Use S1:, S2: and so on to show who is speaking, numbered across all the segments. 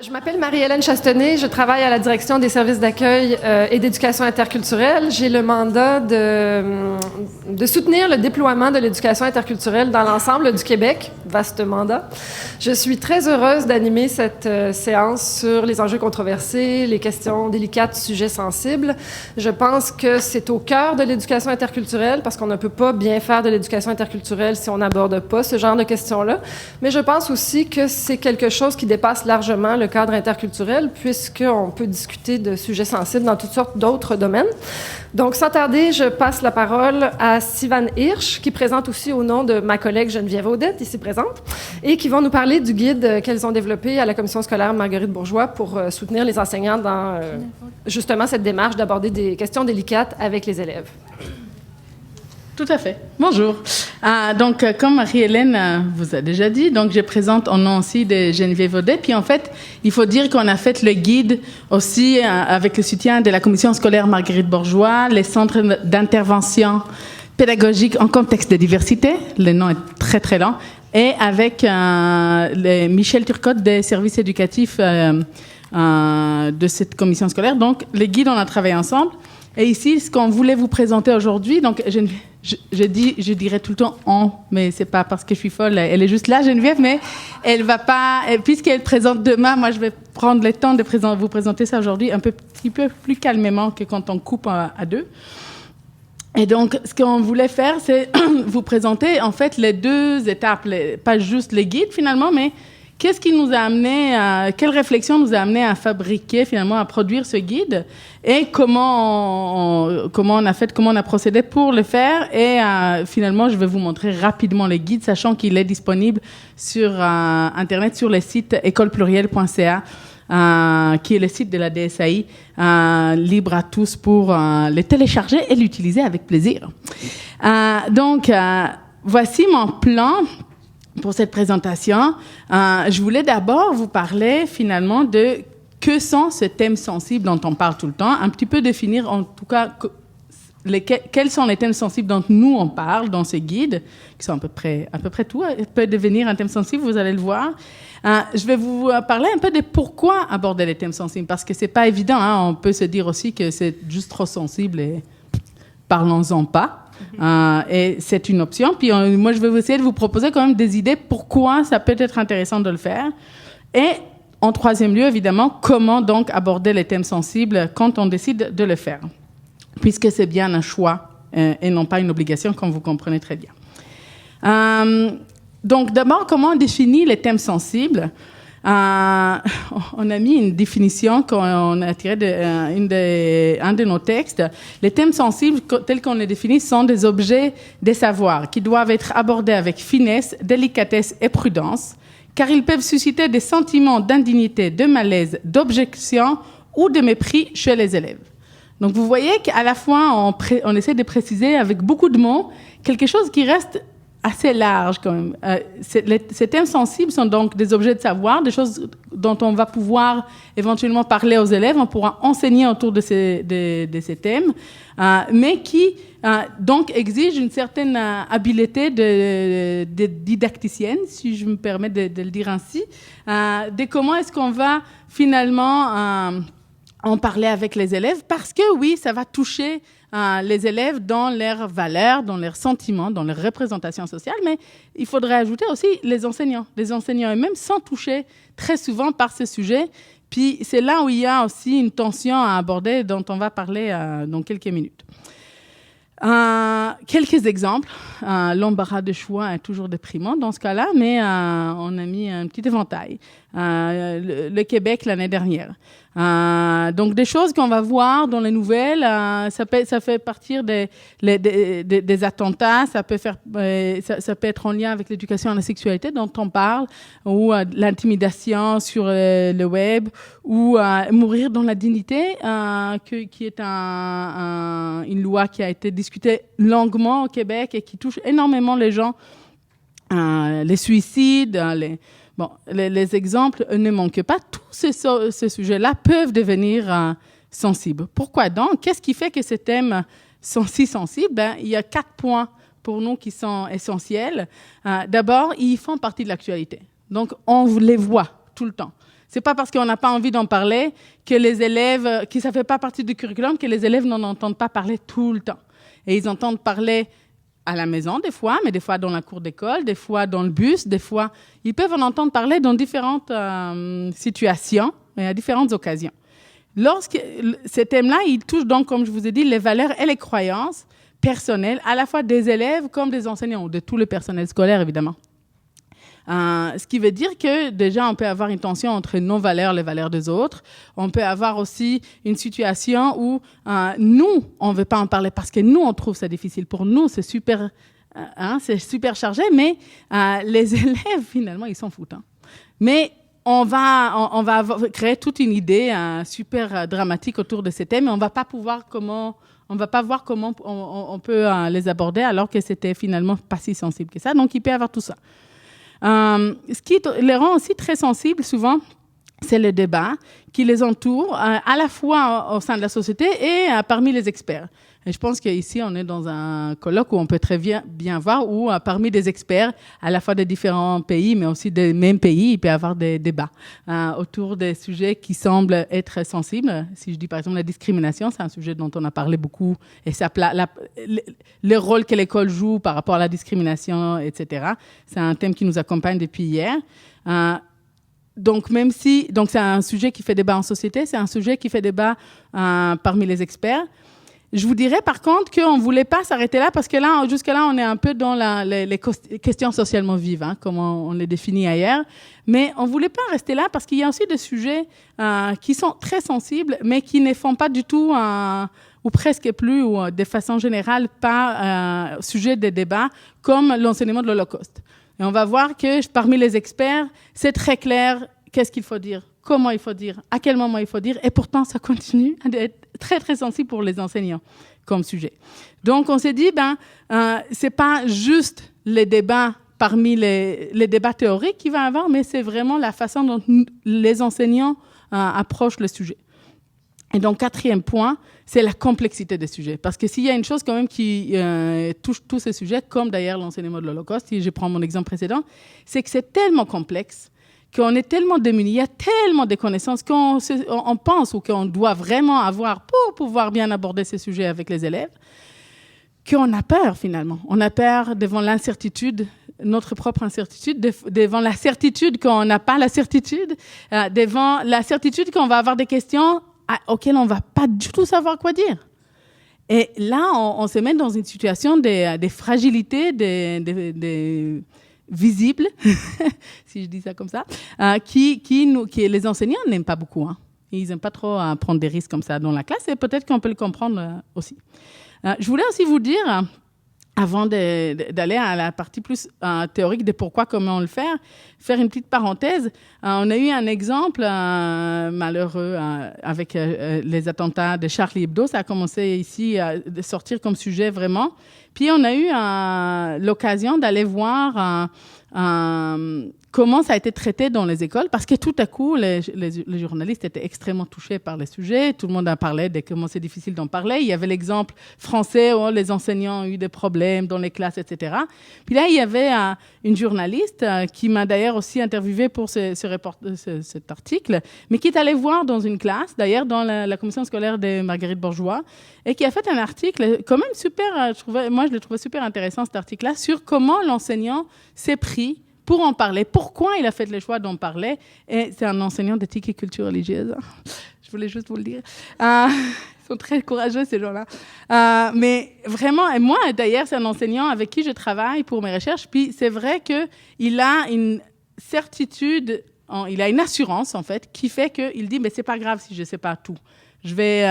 S1: Je m'appelle Marie-Hélène Chastenay, je travaille à la direction des services d'accueil et d'éducation interculturelle. J'ai le mandat de soutenir le déploiement de l'éducation interculturelle dans l'ensemble du Québec, vaste mandat. Je suis très heureuse d'animer cette séance sur les enjeux controversés, les questions délicates, sujets sensibles. Je pense que c'est au cœur de l'éducation interculturelle parce qu'on ne peut pas bien faire de l'éducation interculturelle si on n'aborde pas ce genre de questions-là. Mais je pense aussi que c'est quelque chose qui dépasse largement le cadre interculturel, puisqu'on peut discuter de sujets sensibles dans toutes sortes d'autres domaines. Donc, sans tarder, je passe la parole à Sivan Hirsch, qui présente aussi au nom de ma collègue Geneviève Audette, ici présente, et qui vont nous parler du guide qu'elles ont développé à la commission scolaire Marguerite Bourgeois pour soutenir les enseignants dans justement cette démarche d'aborder des questions délicates avec les élèves.
S2: Tout à fait. Bonjour. Donc, comme Marie-Hélène vous a déjà dit, donc je présente au nom aussi de Geneviève Audet. Puis en fait, il faut dire qu'on a fait le guide aussi avec le soutien de la commission scolaire Marguerite Bourgeois, les centres d'intervention pédagogique en contexte de diversité. Le nom est très, très long. Et avec Michel Turcotte des services éducatifs de cette commission scolaire. Donc, le guide, on a travaillé ensemble. Et ici, ce qu'on voulait vous présenter aujourd'hui, donc je dirais tout le temps « on », mais c'est pas parce que je suis folle, elle est juste là, Geneviève, mais elle va pas, puisqu'elle présente demain, moi je vais prendre le temps de vous présenter ça aujourd'hui un petit peu plus calmement que quand on coupe à deux. Et donc, ce qu'on voulait faire, c'est vous présenter en fait les deux étapes, pas juste les guides finalement, mais qu'est-ce qui nous a amené, quelle réflexion nous a amené à fabriquer, finalement, à produire ce guide et comment on a procédé pour le faire. Et finalement, je vais vous montrer rapidement le guide, sachant qu'il est disponible sur Internet, sur le site écoleplurielle.ca, qui est le site de la DSAI, libre à tous pour le télécharger et l'utiliser avec plaisir. Donc, voici mon plan pour cette présentation. Je voulais d'abord vous parler finalement de que sont ces thèmes sensibles dont on parle tout le temps, un petit peu définir en tout cas quels sont les thèmes sensibles dont nous on parle dans ces guides, qui sont à peu près tout, peut devenir un thème sensible, vous allez le voir. Je vais vous parler un peu de pourquoi aborder les thèmes sensibles, parce que c'est pas évident, hein, on peut se dire aussi que c'est juste trop sensible et parlons-en pas. Et c'est une option. Puis moi, je vais essayer de vous proposer quand même des idées pourquoi ça peut être intéressant de le faire. Et en troisième lieu, évidemment, comment donc aborder les thèmes sensibles quand on décide de le faire, puisque c'est bien un choix et non pas une obligation, comme vous comprenez très bien. Donc d'abord, comment on définit les thèmes sensibles? On a mis une définition qu'on a tirée d'un de nos textes. Les thèmes sensibles, tels qu'on les définit, sont des objets des savoirs qui doivent être abordés avec finesse, délicatesse et prudence, car ils peuvent susciter des sentiments d'indignité, de malaise, d'objection ou de mépris chez les élèves. Donc vous voyez qu'à la fois, on essaie de préciser avec beaucoup de mots quelque chose qui reste assez large quand même. Ces thèmes sensibles sont donc des objets de savoir, des choses dont on va pouvoir éventuellement parler aux élèves, on pourra enseigner autour de ces thèmes, mais qui donc exigent une certaine habileté de didacticienne, si je me permets de le dire ainsi, de comment est-ce qu'on va finalement en parler avec les élèves, parce que oui, ça va toucher les élèves dans leurs valeurs, dans leurs sentiments, dans leurs représentations sociales, mais il faudrait ajouter aussi les enseignants eux-mêmes sont touchés très souvent par ce sujet. Puis c'est là où il y a aussi une tension à aborder dont on va parler dans quelques minutes. Quelques exemples. L'embarras de choix est toujours déprimant dans ce cas-là, mais on a mis un petit éventail. Le Québec l'année dernière. Donc des choses qu'on va voir dans les nouvelles, ça fait partir des attentats, ça peut être en lien avec l'éducation à la sexualité dont on parle, ou l'intimidation sur le web, ou mourir dans la dignité, qui est une loi qui a été discutée longuement au Québec et qui touche énormément les gens, les suicides, les exemples ne manquent pas. Tous ces sujets-là peuvent devenir sensibles. Pourquoi donc? Qu'est-ce qui fait que ces thèmes sont si sensibles? Il y a 4 points pour nous qui sont essentiels. D'abord, ils font partie de l'actualité. Donc, on les voit tout le temps. C'est pas parce qu'on n'a pas envie d'en parler que les élèves, que ça fait pas partie du curriculum, que les élèves n'en entendent pas parler tout le temps. Et ils entendent parler à la maison des fois, mais des fois dans la cour d'école, des fois dans le bus, des fois, ils peuvent en entendre parler dans différentes situations et à différentes occasions. Lorsque ces thèmes-là, ils touchent donc, comme je vous ai dit, les valeurs et les croyances personnelles, à la fois des élèves comme des enseignants, ou de tout le personnel scolaire, évidemment. Ce qui veut dire que déjà, on peut avoir une tension entre nos valeurs et les valeurs des autres. On peut avoir aussi une situation où nous, on ne veut pas en parler parce que nous, on trouve ça difficile. Pour nous, c'est super chargé, mais les élèves, finalement, ils s'en foutent. Mais on va créer toute une idée super dramatique autour de ces thèmes, mais on ne va pas voir comment on peut les aborder alors que c'était finalement pas si sensible que ça. Donc, il peut y avoir tout ça. Ce qui les rend aussi très sensibles, souvent, c'est le débat qui les entoure, à la fois au sein de la société et parmi les experts. Et je pense qu'ici, on est dans un colloque où on peut très bien voir où, parmi des experts, à la fois de différents pays, mais aussi des mêmes pays, il peut y avoir des débats autour des sujets qui semblent être sensibles. Si je dis par exemple la discrimination, c'est un sujet dont on a parlé beaucoup, et le rôle que l'école joue par rapport à la discrimination, etc. C'est un thème qui nous accompagne depuis hier. Donc c'est un sujet qui fait débat en société, c'est un sujet qui fait débat parmi les experts. Je vous dirais par contre qu'on ne voulait pas s'arrêter là parce que là, jusque-là, on est un peu dans les questions socialement vives, comme on les définit ailleurs. Mais on ne voulait pas rester là parce qu'il y a aussi des sujets qui sont très sensibles, mais qui ne font pas du tout, ou presque plus, ou de façon générale, pas sujet de débat, comme l'enseignement de l'Holocauste. Et on va voir que parmi les experts, c'est très clair qu'est-ce qu'il faut dire, comment il faut dire, à quel moment il faut dire, et pourtant ça continue d'être très très sensible pour les enseignants comme sujet. Donc on s'est dit, c'est pas juste les débats parmi les débats théoriques qu'il va y avoir, mais c'est vraiment la façon dont les enseignants approchent le sujet. Et donc, 4e point, c'est la complexité des sujets. Parce que s'il y a une chose quand même qui touche tous ces sujets, comme d'ailleurs l'enseignement de l'Holocauste, si je prends mon exemple précédent, c'est que c'est tellement complexe, qu'on est tellement démunis, il y a tellement de connaissances qu'on pense ou qu'on doit vraiment avoir pour pouvoir bien aborder ces sujets avec les élèves, qu'on a peur finalement. On a peur devant l'incertitude, notre propre incertitude, devant la certitude qu'on n'a pas la certitude, devant la certitude qu'on va avoir des questions auxquelles on ne va pas du tout savoir quoi dire. Et là, on se met dans une situation de fragilité, de visible, si je dis ça comme ça, qui les enseignants n'aiment pas beaucoup. Ils n'aiment pas trop prendre des risques comme ça dans la classe, et peut-être qu'on peut le comprendre aussi. Je voulais aussi vous dire, avant d'aller à la partie plus théorique de pourquoi, comment le faire une petite parenthèse. On a eu un exemple malheureux avec les attentats de Charlie Hebdo. Ça a commencé ici à sortir comme sujet vraiment. Puis on a eu l'occasion d'aller voir comment ça a été traité dans les écoles, parce que tout à coup, les journalistes étaient extrêmement touchés par les sujets. Tout le monde en parlait de comment c'est difficile d'en parler. Il y avait l'exemple français où les enseignants ont eu des problèmes dans les classes, etc. Puis là, il y avait une journaliste qui m'a d'ailleurs aussi interviewée pour cet article, mais qui est allée voir dans une classe, d'ailleurs dans la commission scolaire de Marguerite Bourgeois, et qui a fait un article quand même super, moi je le trouvais super intéressant cet article-là, sur comment l'enseignant s'est pris pour en parler, pourquoi il a fait le choix d'en parler. Et c'est un enseignant d'éthique et culture religieuse. Je voulais juste vous le dire. Ils sont très courageux, ces gens-là. Mais vraiment, et moi, d'ailleurs, c'est un enseignant avec qui je travaille pour mes recherches. Puis c'est vrai qu'il a une certitude, il a une assurance, en fait, qui fait qu'il dit, mais c'est pas grave si je sais pas tout. Je vais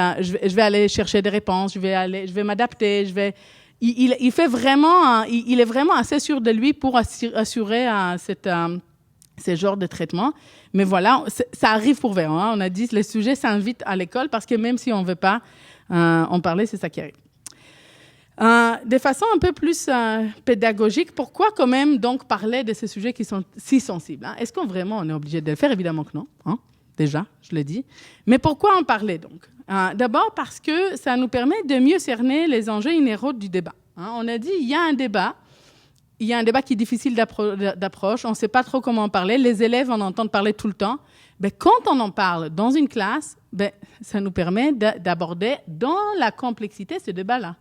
S2: aller chercher des réponses, je vais m'adapter, il fait vraiment, il est vraiment assez sûr de lui pour assurer ce genre de traitement. Mais voilà, ça arrive pour vrai. On a dit, le sujet s'invite à l'école parce que même si on ne veut pas en parler, c'est ça qui arrive. De façon un peu plus pédagogique, pourquoi quand même donc parler de ces sujets qui sont si sensibles? Est-ce qu'on vraiment on est obligé de le faire? Évidemment que non. Déjà, je l'ai dit. Mais pourquoi en parler donc? D'abord parce que ça nous permet de mieux cerner les enjeux inhérents du débat. On a dit il y a un débat il y a un débat qui est difficile d'approche, on ne sait pas trop comment en parler, les élèves en entendent parler tout le temps. Ben, quand on en parle dans une classe, ben, ça nous permet d'aborder dans la complexité ce débat-là.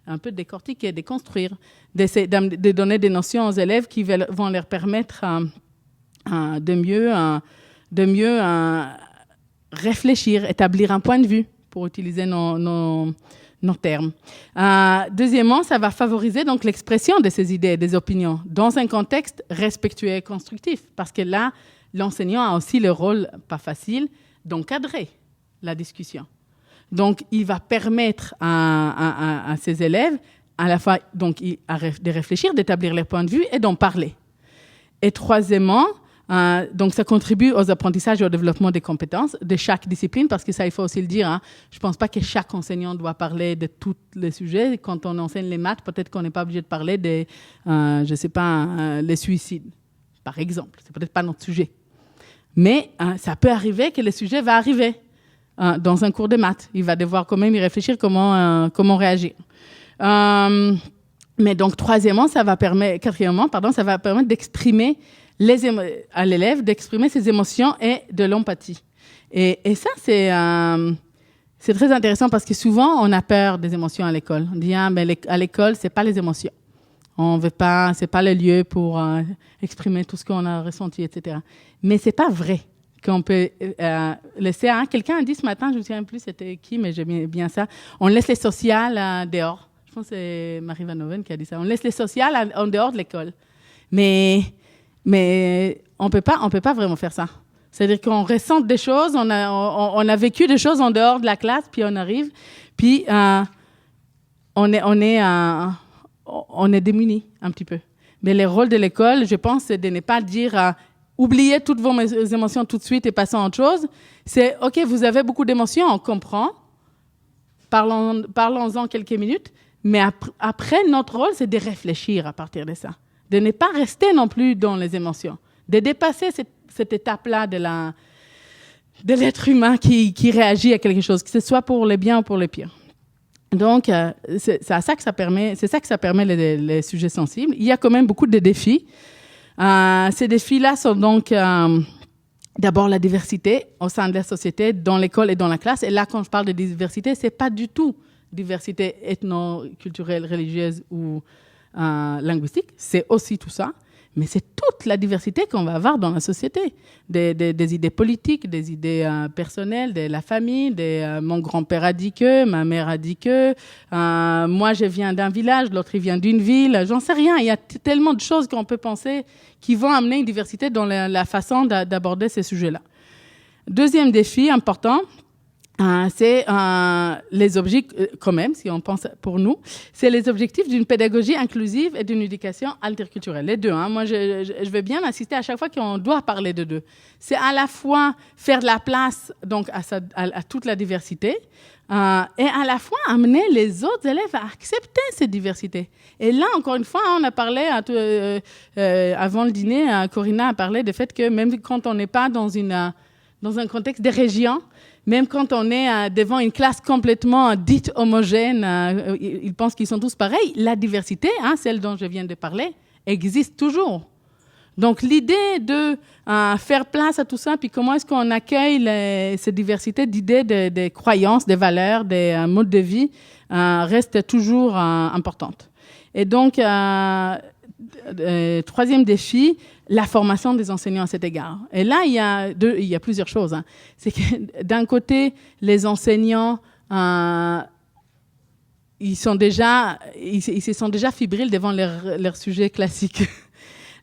S2: Un peu décortiquer, déconstruire, de donner des notions aux élèves qui vont leur permettre de mieux réfléchir, établir un point de vue, pour utiliser nos termes. Deuxièmement, ça va favoriser donc l'expression de ces idées et des opinions dans un contexte respectueux et constructif, parce que là, l'enseignant a aussi le rôle, pas facile, d'encadrer la discussion. Donc, il va permettre à ses élèves, à la fois donc, de réfléchir, d'établir leurs points de vue et d'en parler. Et troisièmement, donc ça contribue aux apprentissages et au développement des compétences de chaque discipline, parce que ça, il faut aussi le dire, hein, je ne pense pas que chaque enseignant doit parler de tous les sujets. Quand on enseigne les maths, peut-être qu'on n'est pas obligé de parler des, je ne sais pas, les suicides, par exemple. Ce n'est peut-être pas notre sujet. Mais ça peut arriver que le sujet va arriver dans un cours de maths. Il va devoir quand même y réfléchir comment réagir. Mais donc, quatrièmement, ça va permettre d'exprimer à l'élève, d'exprimer ses émotions et de l'empathie. Et ça, c'est très intéressant parce que souvent, on a peur des émotions à l'école. On dit, à l'école, c'est pas les émotions. On veut pas, c'est pas le lieu pour exprimer tout ce qu'on a ressenti, etc. Mais c'est pas vrai qu'on peut laisser. Quelqu'un a dit ce matin, je ne me souviens plus c'était qui, mais j'aime bien ça. On laisse les sociales dehors. Je pense que c'est Marie Van Hoven qui a dit ça. On laisse les sociales en dehors de l'école. Mais on peut pas vraiment faire ça. C'est-à-dire qu'on ressent des choses, on a vécu des choses en dehors de la classe, puis on arrive, puis on est démunis un petit peu. Mais le rôle de l'école, je pense, c'est de ne pas dire oubliez toutes vos émotions tout de suite et passons à autre chose. C'est OK, vous avez beaucoup d'émotions, on comprend. Parlons-en quelques minutes. Mais après, notre rôle, c'est de réfléchir à partir de ça. De ne pas rester non plus dans les émotions. De dépasser cette étape-là de l'être humain qui réagit à quelque chose, que ce soit pour le bien ou pour le pire. Donc, c'est ça que ça permet les sujets sensibles. Il y a quand même beaucoup de défis. Ces défis-là sont donc d'abord la diversité au sein de la société, dans l'école et dans la classe. Et là, quand je parle de diversité, c'est pas du tout diversité ethno-culturelle, religieuse ou linguistique. C'est aussi tout ça. Mais c'est toute la diversité qu'on va avoir dans la société. Des idées politiques, des idées personnelles, de la famille, mon grand-père a dit que, ma mère a dit que, moi je viens d'un village, l'autre il vient d'une ville, j'en sais rien. Il y a tellement de choses qu'on peut penser qui vont amener une diversité dans la façon d'aborder ces sujets-là. Deuxième défi important, c'est les objectifs, quand même, si on pense pour nous, c'est les objectifs d'une pédagogie inclusive et d'une éducation interculturelle. Les deux. Moi, je vais bien insister à chaque fois qu'on doit parler de deux. C'est à la fois faire de la place donc à toute la diversité et à la fois amener les autres élèves à accepter cette diversité. Et là, encore une fois, on a parlé avant le dîner, Corinna a parlé du fait que même quand on n'est pas dans un contexte de région, même quand on est devant une classe complètement dite homogène, ils pensent qu'ils sont tous pareils, la diversité, celle dont je viens de parler, existe toujours. Donc l'idée de faire place à tout ça, puis comment est-ce qu'on accueille cette diversité d'idées, de croyances, de valeurs, des modes de vie, reste toujours importante. Et donc, troisième défi, la formation des enseignants à cet égard. Et là, il y a plusieurs choses. C'est que d'un côté, les enseignants, ils se sont déjà fébriles devant leurs sujets classiques.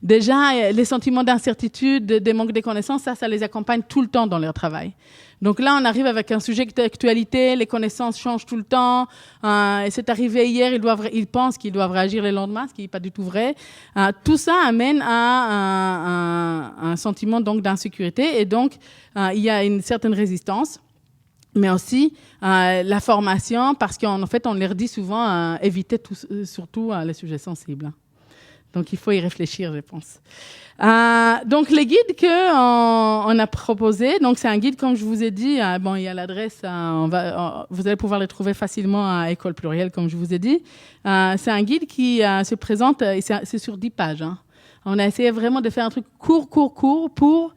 S2: Déjà, les sentiments d'incertitude, des manques de connaissances, ça les accompagne tout le temps dans leur travail. Donc là, on arrive avec un sujet d'actualité, les connaissances changent tout le temps. Et c'est arrivé hier, ils pensent qu'ils doivent réagir le lendemain, ce qui n'est pas du tout vrai. Tout ça amène à un sentiment donc d'insécurité, et donc il y a une certaine résistance. Mais aussi la formation, parce qu'en fait, on leur dit souvent éviter surtout les sujets sensibles. Donc, il faut y réfléchir, je pense. Donc, les guides qu'on a proposés, donc c'est un guide, comme je vous ai dit, bon, il y a l'adresse, vous allez pouvoir le trouver facilement à École Plurielle, comme je vous ai dit. C'est un guide qui se présente, c'est sur 10 pages. Hein. On a essayé vraiment de faire un truc court pour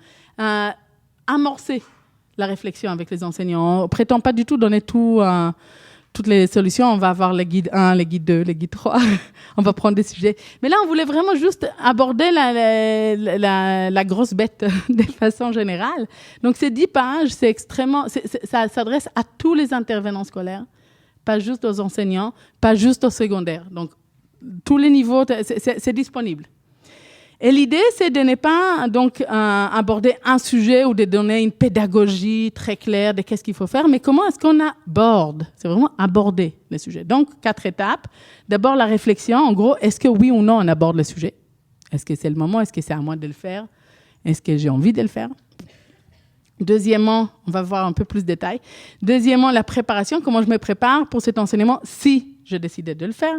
S2: amorcer la réflexion avec les enseignants. On ne prétend pas du tout donner toutes les solutions. On va avoir les guides 1, les guides 2, les guides 3. On va prendre des sujets. Mais là, on voulait vraiment juste aborder la grosse bête de façon générale. Donc, ces 10 pages, ça s'adresse à tous les intervenants scolaires, pas juste aux enseignants, pas juste aux secondaires. Donc, tous les niveaux, c'est disponible. Et l'idée, c'est de ne pas donc aborder un sujet ou de donner une pédagogie très claire de qu'est-ce qu'il faut faire, mais comment est-ce qu'on aborde. C'est vraiment aborder le sujet. Donc, 4 étapes. D'abord, la réflexion. En gros, est-ce que oui ou non on aborde le sujet? Est-ce que c'est le moment? Est-ce que c'est à moi de le faire? Est-ce que j'ai envie de le faire? Deuxièmement, on va voir un peu plus de détails. Deuxièmement, la préparation. Comment je me prépare pour cet enseignement si je décidais de le faire.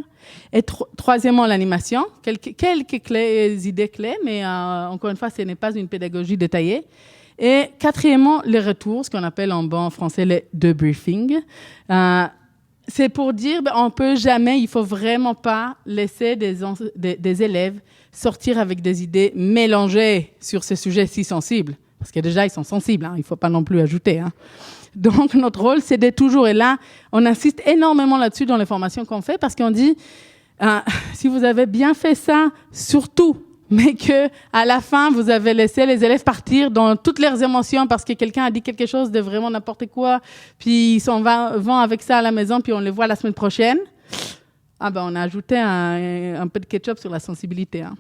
S2: Et troisièmement, l'animation. Quelques idées clés, mais encore une fois, ce n'est pas une pédagogie détaillée. Et quatrièmement, les retours, ce qu'on appelle en bon français les debriefings. C'est pour dire, on peut jamais, il faut vraiment pas laisser des élèves sortir avec des idées mélangées sur ce sujet si sensible. Parce que déjà, ils sont sensibles, hein, il ne faut pas non plus ajouter. Hein. Donc, notre rôle, c'est de toujours, et là, on insiste énormément là-dessus dans les formations qu'on fait, parce qu'on dit, si vous avez bien fait ça, surtout, mais que à la fin, vous avez laissé les élèves partir dans toutes leurs émotions parce que quelqu'un a dit quelque chose de vraiment n'importe quoi, puis ils vont avec ça à la maison, puis on les voit la semaine prochaine, on a ajouté un peu de ketchup sur la sensibilité. Hein.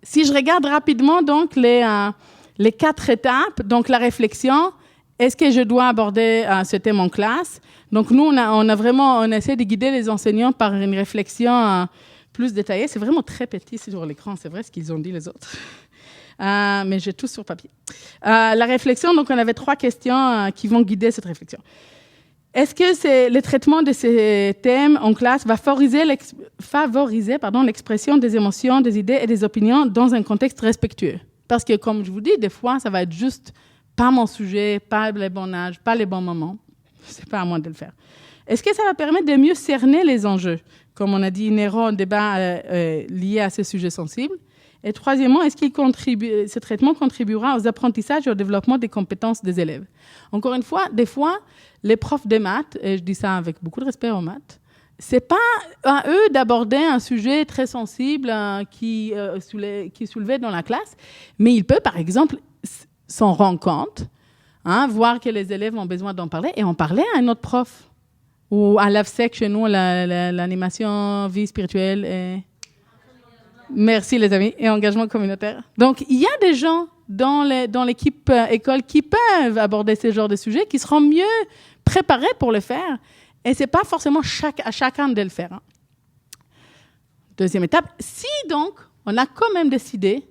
S2: Si je regarde rapidement, donc, les 4 étapes, donc la réflexion, est-ce que je dois aborder ce thème en classe? Donc nous, on essaie de guider les enseignants par une réflexion plus détaillée. C'est vraiment très petit sur l'écran, c'est vrai ce qu'ils ont dit les autres. Mais j'ai tout sur papier. La réflexion, donc on avait 3 questions qui vont guider cette réflexion. Est-ce que le traitement de ces thèmes en classe va favoriser l'expression des émotions, des idées et des opinions dans un contexte respectueux? Parce que, comme je vous dis, des fois, ça va être juste pas mon sujet, pas le bon âge, pas les bons moments. C'est pas à moi de le faire. Est-ce que ça va permettre de mieux cerner les enjeux, comme on a dit, inhérents au débat lié à ces sujets sensibles? Et troisièmement, est-ce que ce traitement contribuera aux apprentissages et au développement des compétences des élèves? Encore une fois, des fois, les profs de maths, et je dis ça avec beaucoup de respect aux maths, c'est pas à eux d'aborder un sujet très sensible qui est soulevé dans la classe, mais il peut, par exemple, s'en rendre compte, voir que les élèves ont besoin d'en parler et en parler à un autre prof. Ou à l'AVSEC, chez nous, l'animation vie spirituelle et... Merci les amis, et engagement communautaire. Donc, il y a des gens dans l'équipe école qui peuvent aborder ce genre de sujets, qui seront mieux préparés pour le faire. Et ce n'est pas forcément à chacun de le faire. Hein. Deuxième étape, si donc on a quand même décidé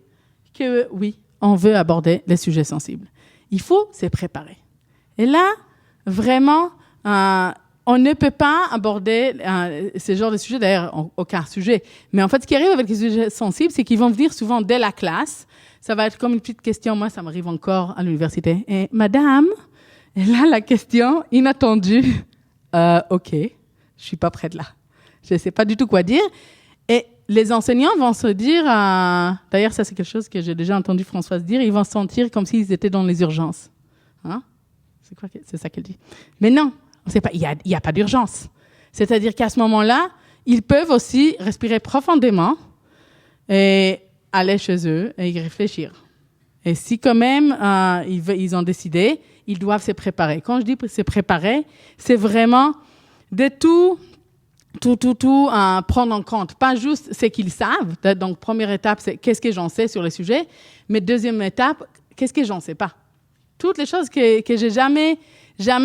S2: que oui, on veut aborder les sujets sensibles, il faut se préparer. Et là, vraiment, on ne peut pas aborder ce genre de sujet, d'ailleurs, aucun sujet. Mais en fait, ce qui arrive avec les sujets sensibles, c'est qu'ils vont venir souvent dès la classe. Ça va être comme une petite question. Moi, ça m'arrive encore à l'université. Et madame, et là, la question inattendue. OK, je suis pas prête là. Je ne sais pas du tout quoi dire. Et les enseignants vont se dire, d'ailleurs, ça c'est quelque chose que j'ai déjà entendu Françoise dire, ils vont se sentir comme s'ils étaient dans les urgences. Hein? C'est ça qu'elle dit. Mais non, il n'y a pas d'urgence. C'est-à-dire qu'à ce moment-là, ils peuvent aussi respirer profondément et aller chez eux et y réfléchir. Et si quand même ils ont décidé, ils doivent se préparer. Quand je dis se préparer, c'est vraiment de tout prendre en compte. Pas juste ce qu'ils savent. Donc, première étape, c'est qu'est-ce que j'en sais sur le sujet. Mais deuxième étape, qu'est-ce que j'en sais pas. Toutes les choses que j'ai jamais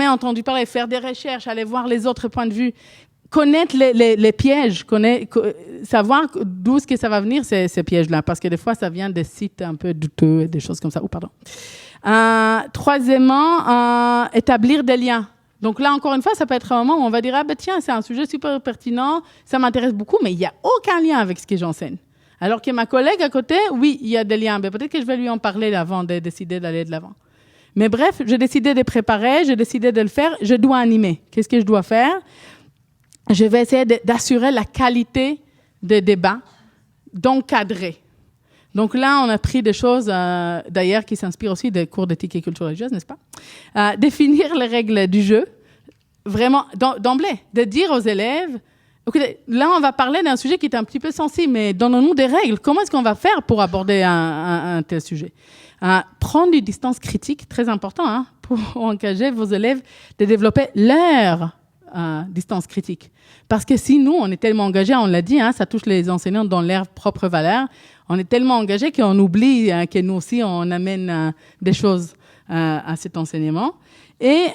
S2: entendu parler, faire des recherches, aller voir les autres points de vue, connaître les pièges, savoir d'où est-ce que ça va venir, ces pièges-là. Parce que des fois, ça vient des sites un peu douteux, des choses comme ça. Troisièmement, établir des liens. Donc là, encore une fois, ça peut être un moment où on va dire « Ah ben tiens, c'est un sujet super pertinent, ça m'intéresse beaucoup, mais il n'y a aucun lien avec ce que j'enseigne. » Alors que ma collègue à côté, oui, il y a des liens, mais peut-être que je vais lui en parler avant de décider d'aller de l'avant. Mais bref, j'ai décidé de préparer, j'ai décidé de le faire, je dois animer. Qu'est-ce que je dois faire? Je vais essayer d'assurer la qualité des débats, d'encadrer. Donc là, on a pris des choses, d'ailleurs, qui s'inspirent aussi des cours d'éthique et culture religieuse, n'est-ce pas? Définir les règles du jeu, vraiment, d'emblée, de dire aux élèves, écoutez, là, on va parler d'un sujet qui est un petit peu sensible, mais donnons-nous des règles. Comment est-ce qu'on va faire pour aborder un tel sujet? Prendre une distance critique, très important, hein, pour engager vos élèves de développer leur distance critique. Parce que si nous, on est tellement engagés, on l'a dit, hein, ça touche les enseignants dans leurs propres valeurs, on est tellement engagés qu'on oublie que nous aussi, on amène des choses à cet enseignement. Et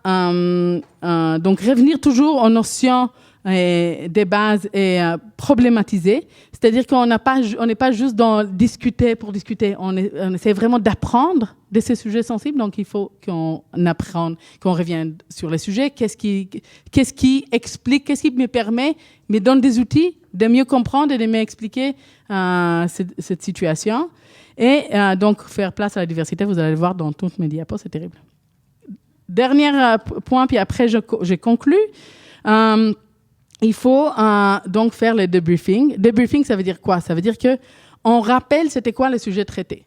S2: donc, revenir toujours aux notions des bases et problématiser. C'est-à-dire qu'on n'est pas juste dans discuter pour discuter. On essaie vraiment d'apprendre de ces sujets sensibles. Donc, il faut qu'on apprenne, qu'on revienne sur les sujets. Qu'est-ce qui explique, qu'est-ce qui me permet, me donne des outils de mieux comprendre et de mieux expliquer cette situation. Et donc, faire place à la diversité, vous allez le voir dans toutes mes diapos, c'est terrible. Dernier point, puis après, je conclus. Il faut donc faire le debriefing. Debriefing, ça veut dire quoi? Ça veut dire que on rappelle c'était quoi le sujet traité.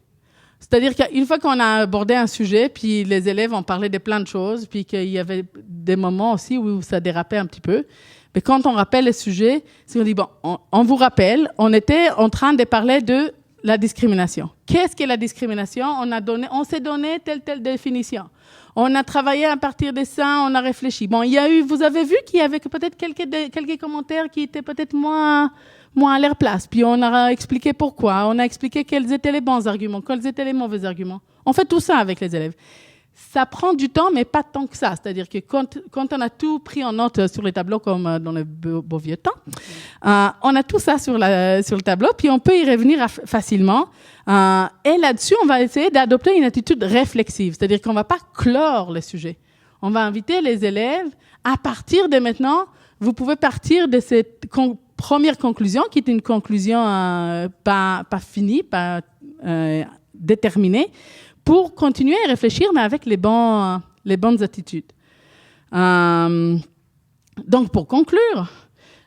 S2: C'est-à-dire qu'une fois qu'on a abordé un sujet, puis les élèves ont parlé de plein de choses, puis qu'il y avait des moments aussi où ça dérapait un petit peu, mais quand on rappelle le sujet, si on dit, bon, on vous rappelle, on était en train de parler de la discrimination. Qu'est-ce qu'est la discrimination? On s'est donné telle définition. On a travaillé à partir de ça, on a réfléchi. Bon, vous avez vu qu'il y avait peut-être quelques commentaires qui étaient peut-être moins à leur place. Puis on a expliqué pourquoi. On a expliqué quels étaient les bons arguments, quels étaient les mauvais arguments. On fait tout ça avec les élèves. Ça prend du temps, mais pas tant que ça. C'est-à-dire que quand on a tout pris en note sur les tableaux, comme dans le beau vieux temps, on a tout ça sur le tableau, puis on peut y revenir facilement. Et là-dessus, on va essayer d'adopter une attitude réflexive. C'est-à-dire qu'on ne va pas clore le sujet. On va inviter les élèves, à partir de maintenant, vous pouvez partir de cette première conclusion, qui est une conclusion pas finie, pas déterminée, pour continuer à réfléchir, mais avec les bonnes attitudes. Donc, pour conclure,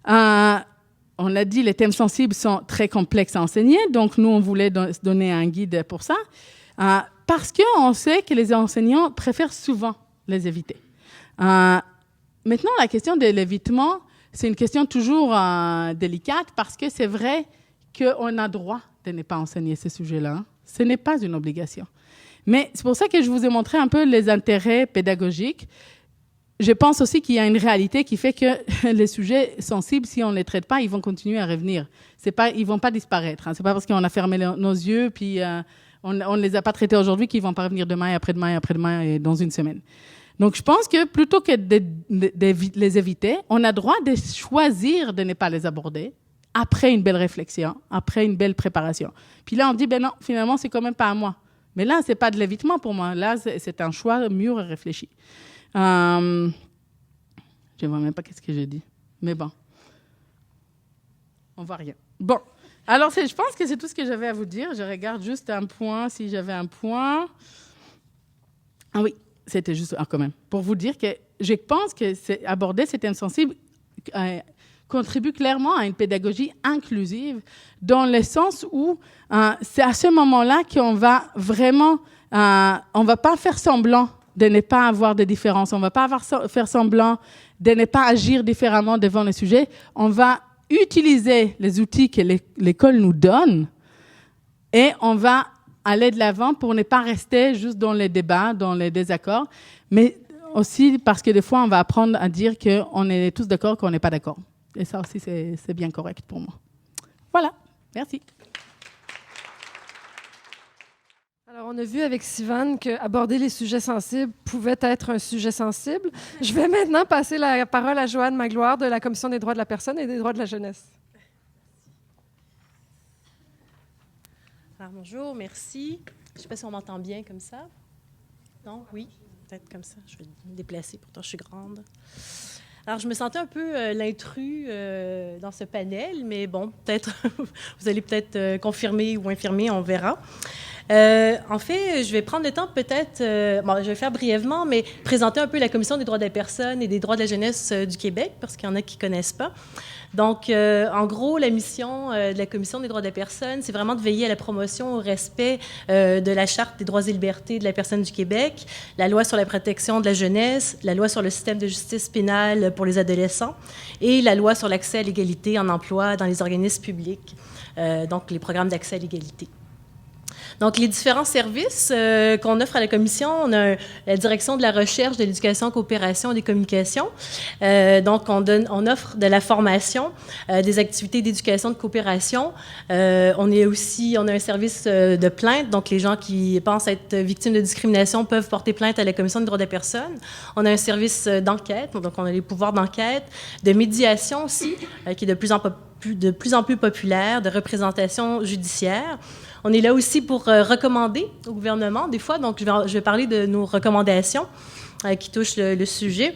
S2: on l'a dit, les thèmes sensibles sont très complexes à enseigner, donc nous, on voulait se donner un guide pour ça, parce qu'on sait que les enseignants préfèrent souvent les éviter. Maintenant, la question de l'évitement, c'est une question toujours délicate, parce que c'est vrai qu'on a droit de ne pas enseigner ces sujets-là. Hein. Ce n'est pas une obligation. Mais c'est pour ça que je vous ai montré un peu les intérêts pédagogiques. Je pense aussi qu'il y a une réalité qui fait que les sujets sensibles, si on ne les traite pas, ils vont continuer à revenir. Ils ne vont pas disparaître. Hein. Ce n'est pas parce qu'on a fermé nos yeux puis on ne les a pas traités aujourd'hui qu'ils ne vont pas revenir demain et après-demain et après-demain et dans une semaine. Donc, je pense que plutôt que de les éviter, on a droit de choisir de ne pas les aborder après une belle réflexion, après une belle préparation. Puis là, on dit, ben non, finalement, c'est quand même pas à moi. Mais là, ce n'est pas de l'évitement pour moi. Là, c'est un choix mûr et réfléchi. Je ne vois même pas qu'est-ce que j'ai dit. Mais bon. On ne voit rien. Bon. Alors, je pense que c'est tout ce que j'avais à vous dire. Je regarde juste un point, si j'avais un point. Ah oui, c'était juste quand même. Pour vous dire que je pense que aborder ces thèmes sensibles contribue clairement à une pédagogie inclusive, dans le sens où c'est à ce moment-là qu'on va vraiment, on va pas faire semblant de ne pas avoir de différence, on va pas faire semblant de ne pas agir différemment devant le sujet, on va utiliser les outils que l'école nous donne et on va aller de l'avant pour ne pas rester juste dans les débats, dans les désaccords, mais aussi parce que des fois, on va apprendre à dire qu'on est tous d'accord, qu'on n'est pas d'accord. Et ça aussi, c'est bien correct pour moi. Voilà, merci.
S1: Alors, on a vu avec Sivan qu'aborder les sujets sensibles pouvait être un sujet sensible. Je vais maintenant passer la parole à Joanne Magloire de la Commission des droits de la personne et des droits de la jeunesse.
S3: Alors, bonjour, merci. Je ne sais pas si on m'entend bien comme ça. Non? Oui? Peut-être comme ça. Je vais me déplacer, pourtant je suis grande. Alors, je me sentais un peu l'intrus dans ce panel, mais bon, peut-être, vous allez peut-être confirmer ou infirmer, on verra. En fait, je vais prendre le temps peut-être, bon, je vais faire brièvement, mais présenter un peu la Commission des droits des personnes et des droits de la jeunesse du Québec, parce qu'il y en a qui ne connaissent pas. Donc, en gros, la mission de la Commission des droits des personnes, c'est vraiment de veiller à la promotion, au respect de la Charte des droits et libertés de la personne du Québec, la loi sur la protection de la jeunesse, la loi sur le système de justice pénale pour les adolescents et la loi sur l'accès à l'égalité en emploi dans les organismes publics, donc les programmes d'accès à l'égalité. Donc, les différents services qu'on offre à la Commission, on a la direction de la recherche, de l'éducation, coopération et des communications. Donc, on offre de la formation, des activités d'éducation, de coopération. On a un service de plainte. Donc, les gens qui pensent être victimes de discrimination peuvent porter plainte à la Commission des droits des personnes. On a un service d'enquête. Donc, on a les pouvoirs d'enquête, de médiation aussi, qui est de plus en plus populaire, de représentation judiciaire. On est là aussi pour recommander au gouvernement, des fois. Donc, je vais parler de nos recommandations qui touchent le sujet.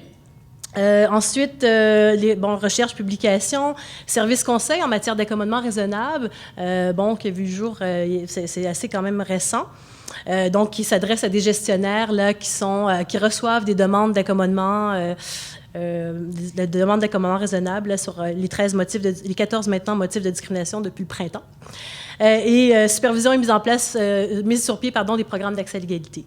S3: Ensuite, recherche, publication, service conseil en matière d'accommodement raisonnable, qui a vu le jour, c'est assez quand même récent. Donc, qui s'adresse à des gestionnaires là, qui reçoivent des demandes d'accommodement la demande d'accommodement raisonnable là, sur les 14 maintenant motifs de discrimination depuis le printemps. Supervision et mise sur pied des programmes d'accès à l'égalité.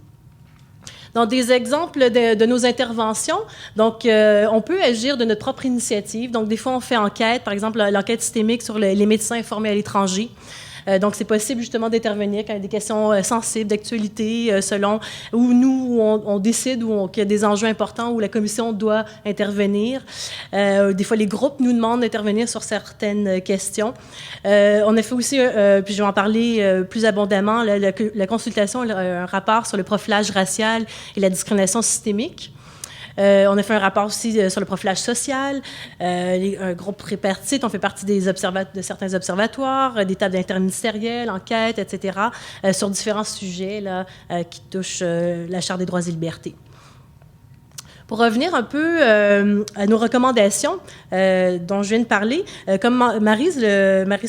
S3: Donc, des exemples de nos interventions. Donc, on peut agir de notre propre initiative. Donc, des fois, on fait enquête, par exemple, l'enquête systémique sur les médecins informés à l'étranger. Donc, c'est possible justement d'intervenir quand il y a des questions sensibles, d'actualité, selon où nous, on décide qu'il y a des enjeux importants où la commission doit intervenir. Des fois, les groupes nous demandent d'intervenir sur certaines questions. On a fait aussi, puis je vais en parler plus abondamment, la consultation, un rapport sur le profilage racial et la discrimination systémique. On a fait un rapport aussi sur le profilage social, un groupe tripartite, on fait partie de certains observatoires, des tables interministérielles, enquêtes, etc., sur différents sujets là, qui touchent la Charte des droits et libertés. Pour revenir un peu à nos recommandations dont je viens de parler, comme Maryse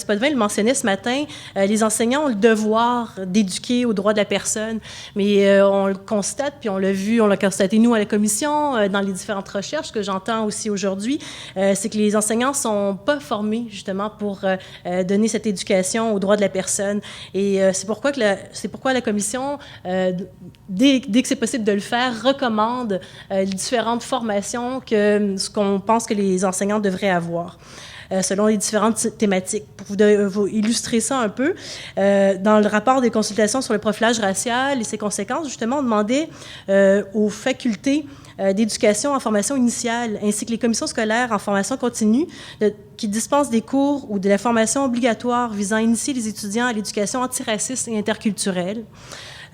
S3: Potvin le mentionnait ce matin, les enseignants ont le devoir d'éduquer aux droits de la personne, mais on le constate, puis on l'a constaté nous à la commission, dans les différentes recherches que j'entends aussi aujourd'hui, c'est que les enseignants ne sont pas formés justement pour donner cette éducation aux droits de la personne. Et c'est pourquoi la commission, dès que c'est possible de le faire, recommande les différentes formations ce qu'on pense que les enseignants devraient avoir, selon les différentes thématiques. Pour vous illustrer ça un peu, dans le rapport des consultations sur le profilage racial et ses conséquences, justement, on demandait aux facultés d'éducation en formation initiale, ainsi que les commissions scolaires en formation continue, qui dispensent des cours ou de la formation obligatoire visant à initier les étudiants à l'éducation antiraciste et interculturelle.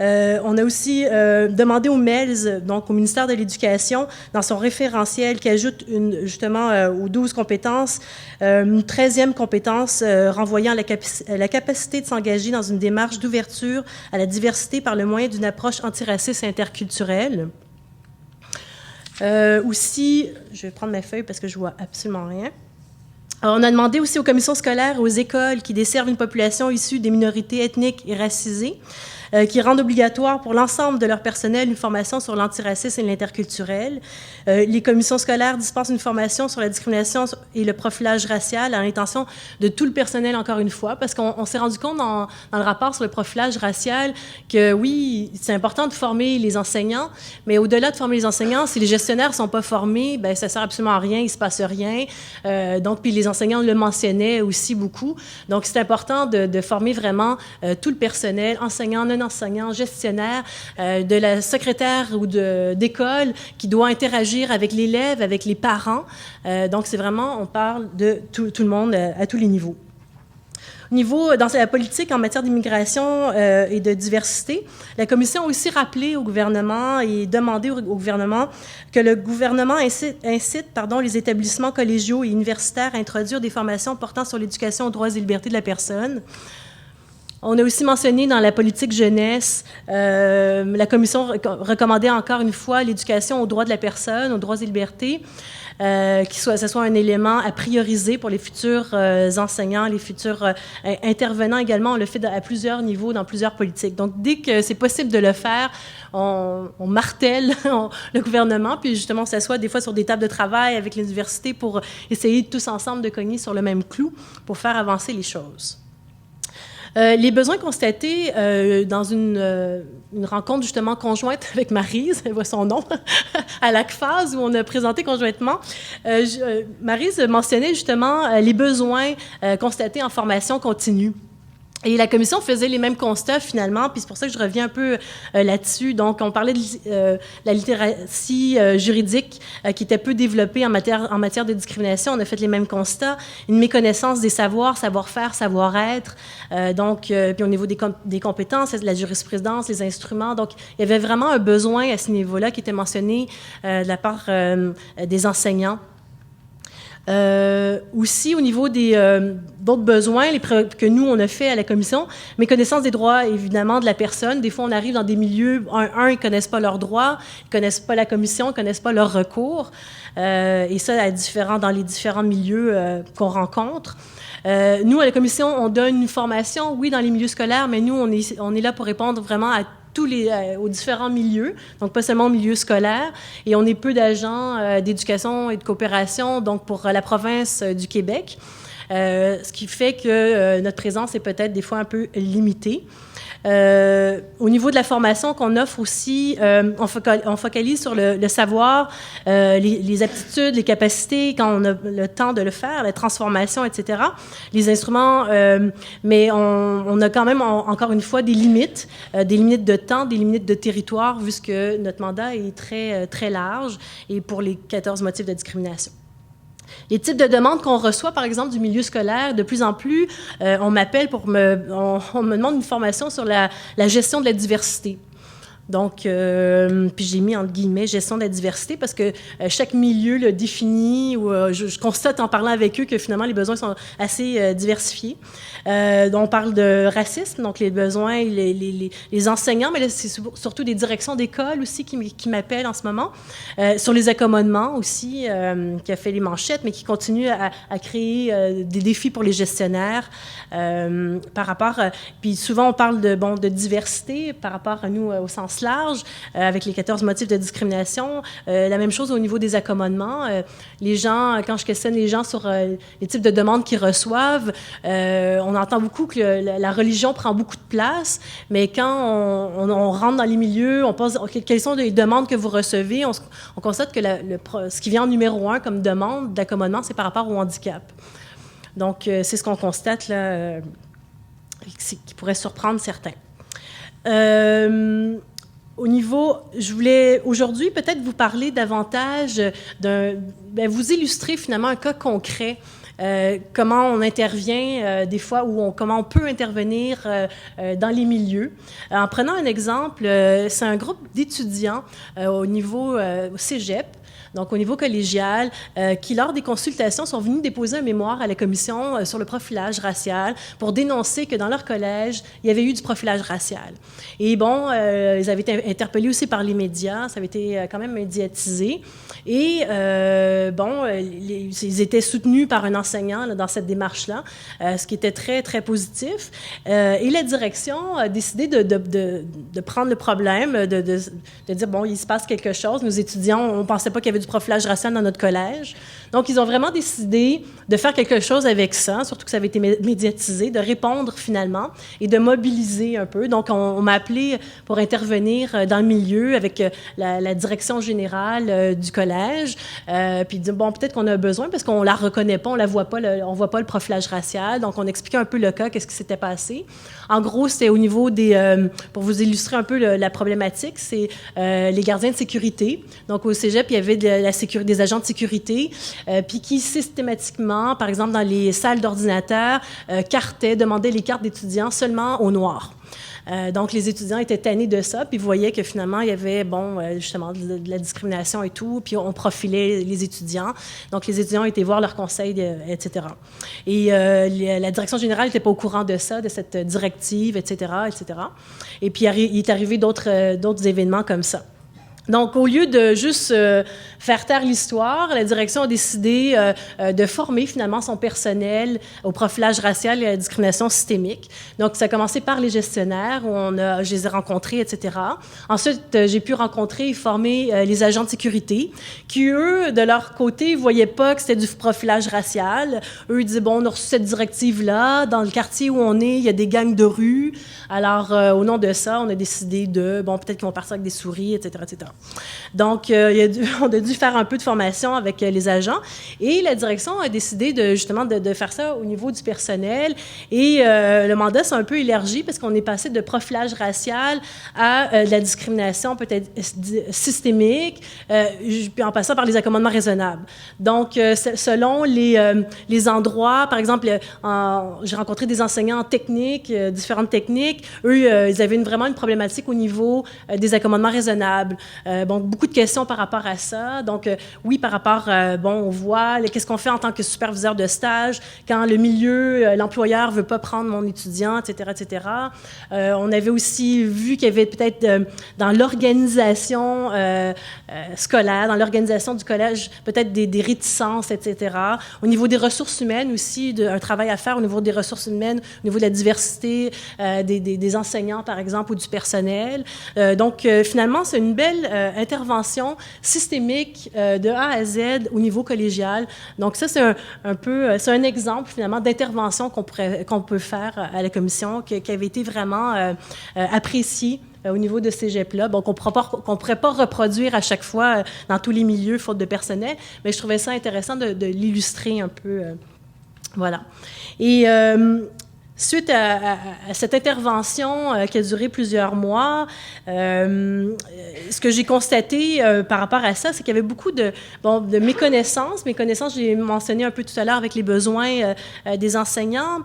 S3: On a aussi demandé au MELS, donc au ministère de l'Éducation, dans son référentiel qui ajoute justement aux 12 compétences, une 13e compétence renvoyant à la capacité de s'engager dans une démarche d'ouverture à la diversité par le moyen d'une approche antiraciste et interculturelle. Aussi, je vais prendre ma feuille parce que je vois absolument rien. On a demandé aussi aux commissions scolaires et aux écoles qui desservent une population issue des minorités ethniques et racisées, qui rendent obligatoire pour l'ensemble de leur personnel une formation sur l'antiracisme et l'interculturel. Les commissions scolaires dispensent une formation sur la discrimination et le profilage racial à l'intention de tout le personnel, encore une fois, parce qu'on s'est rendu compte dans le rapport sur le profilage racial que oui, c'est important de former les enseignants, mais au-delà de former les enseignants, si les gestionnaires ne sont pas formés, bien, ça ne sert absolument à rien, il ne se passe rien. Donc, puis les enseignants le mentionnaient aussi beaucoup. Donc, c'est important de former vraiment tout le personnel, enseignants, non-enseignants, gestionnaires, de la secrétaire ou d'école qui doit interagir avec l'élève, avec les parents. Donc, c'est vraiment, on parle de tout le monde à tous les niveaux. Dans la politique en matière d'immigration et de diversité, la Commission a aussi rappelé au gouvernement et demandé au gouvernement que le gouvernement incite les établissements collégiaux et universitaires à introduire des formations portant sur l'éducation aux droits et libertés de la personne. On a aussi mentionné dans la politique jeunesse, la commission recommandait encore une fois l'éducation aux droits de la personne, aux droits et libertés, ce soit un élément à prioriser pour les futurs enseignants, les futurs intervenants également. On le fait à plusieurs niveaux, dans plusieurs politiques. Donc, dès que c'est possible de le faire, on martèle le gouvernement, puis justement, on s'assoit des fois sur des tables de travail avec l'université pour essayer tous ensemble de cogner sur le même clou pour faire avancer les choses. Les besoins constatés dans une rencontre justement conjointe avec Maryse, elle voit son nom, à l'ACFAS, où on a présenté conjointement, Maryse mentionnait justement les besoins constatés en formation continue. Et la commission faisait les mêmes constats, finalement, puis c'est pour ça que je reviens un peu là-dessus. Donc, on parlait de la littératie juridique qui était peu développée en matière de discrimination. On a fait les mêmes constats. Une méconnaissance des savoirs, savoir-faire, savoir-être. Puis au niveau des compétences, la jurisprudence, les instruments. Donc, il y avait vraiment un besoin à ce niveau-là qui était mentionné de la part des enseignants. Aussi, au niveau d'autres besoins que nous, on a fait à la commission, méconnaissance des droits, évidemment, de la personne. Des fois, on arrive dans des milieux, ils ne connaissent pas leurs droits, ils ne connaissent pas la commission, ils ne connaissent pas leurs recours. Et ça, dans les différents milieux qu'on rencontre. Nous, à la commission, on donne une formation, oui, dans les milieux scolaires, mais nous, on est là pour répondre vraiment à aux différents milieux, donc pas seulement au milieu scolaire, et on est peu d'agents d'éducation et de coopération, donc pour la province du Québec, ce qui fait que notre présence est peut-être des fois un peu limitée. Au niveau de la formation qu'on offre aussi, on focalise sur le savoir, les aptitudes, les capacités, quand on a le temps de le faire, la transformation, etc. Les instruments, mais on a quand même, encore une fois, des limites de temps, des limites de territoire, vu que notre mandat est très, très large, et pour les 14 motifs de discrimination. Les types de demandes qu'on reçoit, par exemple, du milieu scolaire, de plus en plus, on m'appelle on me demande une formation sur la gestion de la diversité. Donc, puis j'ai mis entre guillemets gestion de la diversité parce que chaque milieu le définit ou je constate en parlant avec eux que finalement les besoins sont assez diversifiés. On parle de racisme, donc les besoins, les enseignants, mais là, c'est surtout des directions d'école aussi qui m'appellent en ce moment. Sur les accommodements aussi, qui a fait les manchettes, mais qui continue à créer des défis pour les gestionnaires par rapport. Puis souvent, on parle de diversité par rapport à nous au sens large, avec les 14 motifs de discrimination. La même chose au niveau des accommodements. Les gens, quand je questionne les gens sur les types de demandes qu'ils reçoivent, on entend beaucoup que la religion prend beaucoup de place, mais quand on rentre dans les milieux, on pose quelles sont les demandes que vous recevez, on constate que ce qui vient en numéro 1 comme demande d'accommodement, c'est par rapport au handicap. Donc, c'est ce qu'on constate là, qui pourrait surprendre certains. Au niveau, je voulais aujourd'hui peut-être vous parler davantage vous illustrer finalement un cas concret, comment on intervient des fois, comment on peut intervenir dans les milieux. En prenant un exemple, c'est un groupe d'étudiants au niveau au cégep, donc au niveau collégial, qui, lors des consultations, sont venus déposer un mémoire à la commission sur le profilage racial pour dénoncer que dans leur collège, il y avait eu du profilage racial. Et bon, ils avaient été interpellés aussi par les médias, ça avait été quand même médiatisé. Et ils étaient soutenus par un enseignant là, dans cette démarche-là, ce qui était très, très positif. Et la direction a décidé de prendre le problème, de dire, bon, il se passe quelque chose. Nos étudiants, on ne pensait pas qu'il y avait du profilage racial dans notre collège. Donc, ils ont vraiment décidé de faire quelque chose avec ça, surtout que ça avait été médiatisé, de répondre finalement et de mobiliser un peu. Donc, on m'a appelé pour intervenir dans le milieu avec la direction générale du collège, puis dire, bon, peut-être qu'on a besoin parce qu'on la reconnaît pas, on la voit pas, on voit pas le profilage racial. Donc, on expliquait un peu le cas, qu'est-ce qui s'était passé. En gros, c'était au niveau pour vous illustrer un peu la problématique, c'est les gardiens de sécurité. Donc, au cégep, il y avait des agents de sécurité, puis qui systématiquement, par exemple, dans les salles d'ordinateur, demandaient les cartes d'étudiants seulement aux Noirs. Donc, les étudiants étaient tannés de ça, puis voyaient que finalement, il y avait, justement, de la discrimination et tout, puis on profilait les étudiants. Donc, les étudiants étaient voir leur conseil, etc. Et la direction générale n'était pas au courant de ça, de cette directive, etc., etc. Et puis, il est arrivé d'autres événements comme ça. Donc, au lieu de juste faire taire l'histoire, la direction a décidé de former finalement son personnel au profilage racial et à la discrimination systémique. Donc, ça a commencé par les gestionnaires, où je les ai rencontrés, etc. Ensuite, j'ai pu rencontrer et former les agents de sécurité, qui, eux, de leur côté, ne voyaient pas que c'était du profilage racial. Eux, ils disaient, bon, on a reçu cette directive-là, dans le quartier où on est, il y a des gangs de rue. Alors, au nom de ça, on a décidé peut-être qu'ils vont partir avec des souris, etc., etc. Donc, on a dû faire un peu de formation avec les agents et la direction a décidé justement de faire ça au niveau du personnel et le mandat s'est un peu élargi parce qu'on est passé de profilage racial à de la discrimination peut-être systémique, puis en passant par les accommodements raisonnables. Donc, selon les endroits, par exemple, j'ai rencontré des enseignants en technique, différentes techniques. Eux, ils avaient vraiment une problématique au niveau des accommodements raisonnables. Beaucoup de questions par rapport à ça. Donc, oui, par rapport, on voit qu'est-ce qu'on fait en tant que superviseur de stage quand le milieu, l'employeur ne veut pas prendre mon étudiant, etc., etc. On avait aussi vu qu'il y avait peut-être dans l'organisation scolaire, dans l'organisation du collège, peut-être des réticences, etc. Au niveau des ressources humaines aussi, un travail à faire au niveau des ressources humaines, au niveau de la diversité des enseignants, par exemple, ou du personnel. Donc, finalement, c'est une belle intervention systémique de A à Z au niveau collégial. Donc ça, c'est c'est un exemple finalement d'intervention qu'on peut faire à la commission qui avait été vraiment appréciée au niveau de ces GEP-là. Bon, qu'on ne pourrait pas reproduire à chaque fois dans tous les milieux, faute de personnel, mais je trouvais ça intéressant de l'illustrer un peu. Voilà. Et suite à cette intervention qui a duré plusieurs mois, ce que j'ai constaté par rapport à ça, c'est qu'il y avait beaucoup de méconnaissances. Méconnaissances, j'ai mentionné un peu tout à l'heure avec les besoins des enseignants,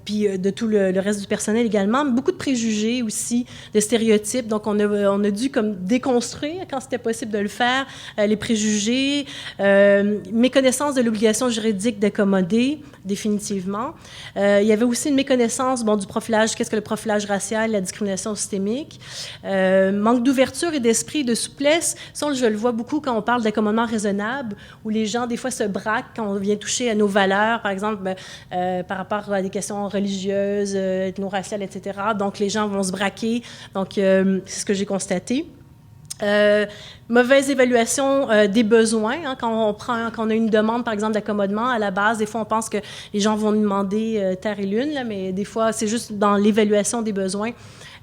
S3: puis de tout le reste du personnel également. Beaucoup de préjugés aussi, de stéréotypes. Donc, on a dû comme déconstruire, quand c'était possible de le faire, les préjugés. Méconnaissance de l'obligation juridique d'accommoder, définitivement. Il y avait aussi une méconnaissance du profilage, qu'est-ce que le profilage racial, la discrimination systémique. Manque d'ouverture et d'esprit, de souplesse. Ça, je le vois beaucoup quand on parle d'accommodement raisonnable, où les gens, des fois, se braquent quand on vient toucher à nos valeurs, par exemple, par rapport à des questions religieuses, ethno-raciales, etc. Donc, les gens vont se braquer. Donc, c'est ce que j'ai constaté. Mauvaise évaluation des besoins. Hein, quand on a une demande, par exemple, d'accommodement, à la base, des fois, on pense que les gens vont nous demander terre et lune, là, mais des fois, c'est juste dans l'évaluation des besoins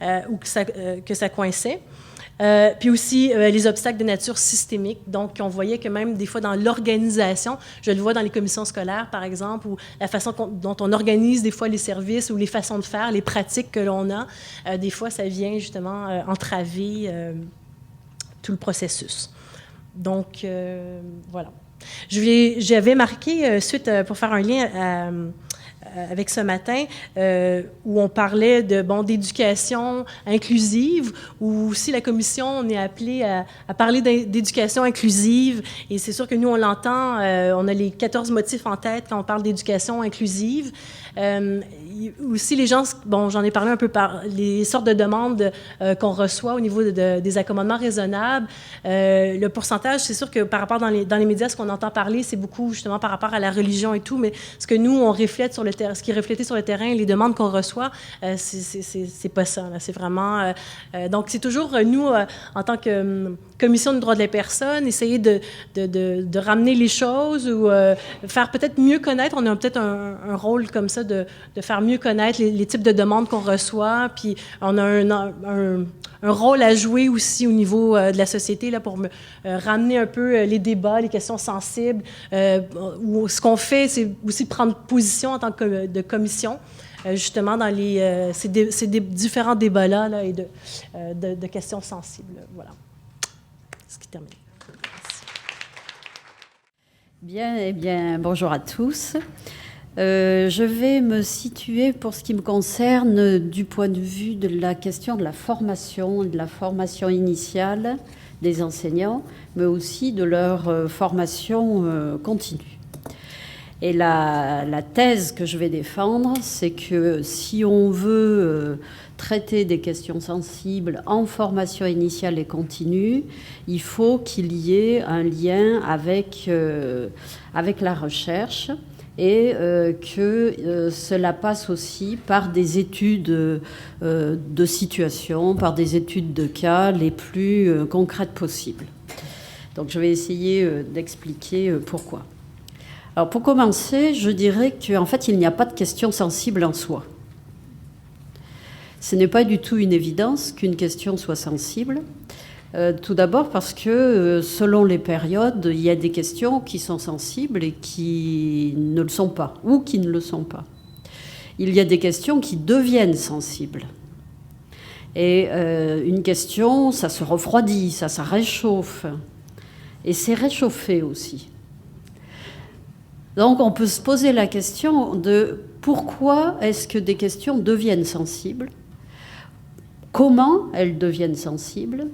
S3: que ça coinçait. Puis aussi, les obstacles de nature systémique. Donc, on voyait que même des fois dans l'organisation, je le vois dans les commissions scolaires, par exemple, ou la façon dont on organise des fois les services ou les façons de faire, les pratiques que l'on a, des fois, ça vient justement entraver tout le processus. Donc, voilà. J'avais marqué, suite, pour faire un lien avec ce matin, où on parlait d'éducation inclusive, où aussi la commission, on est appelé à parler d'éducation inclusive, et c'est sûr que nous, on l'entend, on a les 14 motifs en tête quand on parle d'éducation inclusive. Aussi, les gens, j'en ai parlé un peu par les sortes de demandes qu'on reçoit au niveau des accommodements raisonnables. Le pourcentage, c'est sûr que par rapport dans les médias, ce qu'on entend parler, c'est beaucoup justement par rapport à la religion et tout, mais ce que nous, on reflète sur le terrain, ce qui est reflété sur le terrain, les demandes qu'on reçoit, c'est pas ça. Là. C'est vraiment... donc, c'est toujours, nous, en tant que commission des droits de la personne, essayer de ramener les choses ou faire peut-être mieux connaître. On a peut-être un rôle comme ça de faire mieux connaître les types de demandes qu'on reçoit. Puis on a un rôle à jouer aussi au niveau de la société là, pour ramener un peu les débats, les questions sensibles. Ce qu'on fait, c'est aussi prendre position en tant que de commission. Justement, dans ces différents débats-là là, et de questions sensibles. Voilà. Ce qui termine.
S4: Bien, bonjour à tous. Je vais me situer, pour ce qui me concerne, du point de vue de la question de la formation initiale des enseignants, mais aussi de leur formation continue. Et la thèse que je vais défendre, c'est que si on veut traiter des questions sensibles en formation initiale et continue, il faut qu'il y ait un lien avec la recherche, et que cela passe aussi par des études de situation, par des études de cas les plus concrètes possibles. Donc je vais essayer d'expliquer pourquoi. Alors pour commencer, je dirais qu'en fait, il n'y a pas de question sensible en soi. Ce n'est pas du tout une évidence qu'une question soit sensible. Tout d'abord parce que selon les périodes, il y a des questions qui sont sensibles et qui ne le sont pas, ou qui ne le sont pas. Il y a des questions qui deviennent sensibles. Et une question, ça se refroidit, ça réchauffe. Et c'est réchauffé aussi. Donc on peut se poser la question de pourquoi est-ce que des questions deviennent sensibles ? Comment elles deviennent sensibles ?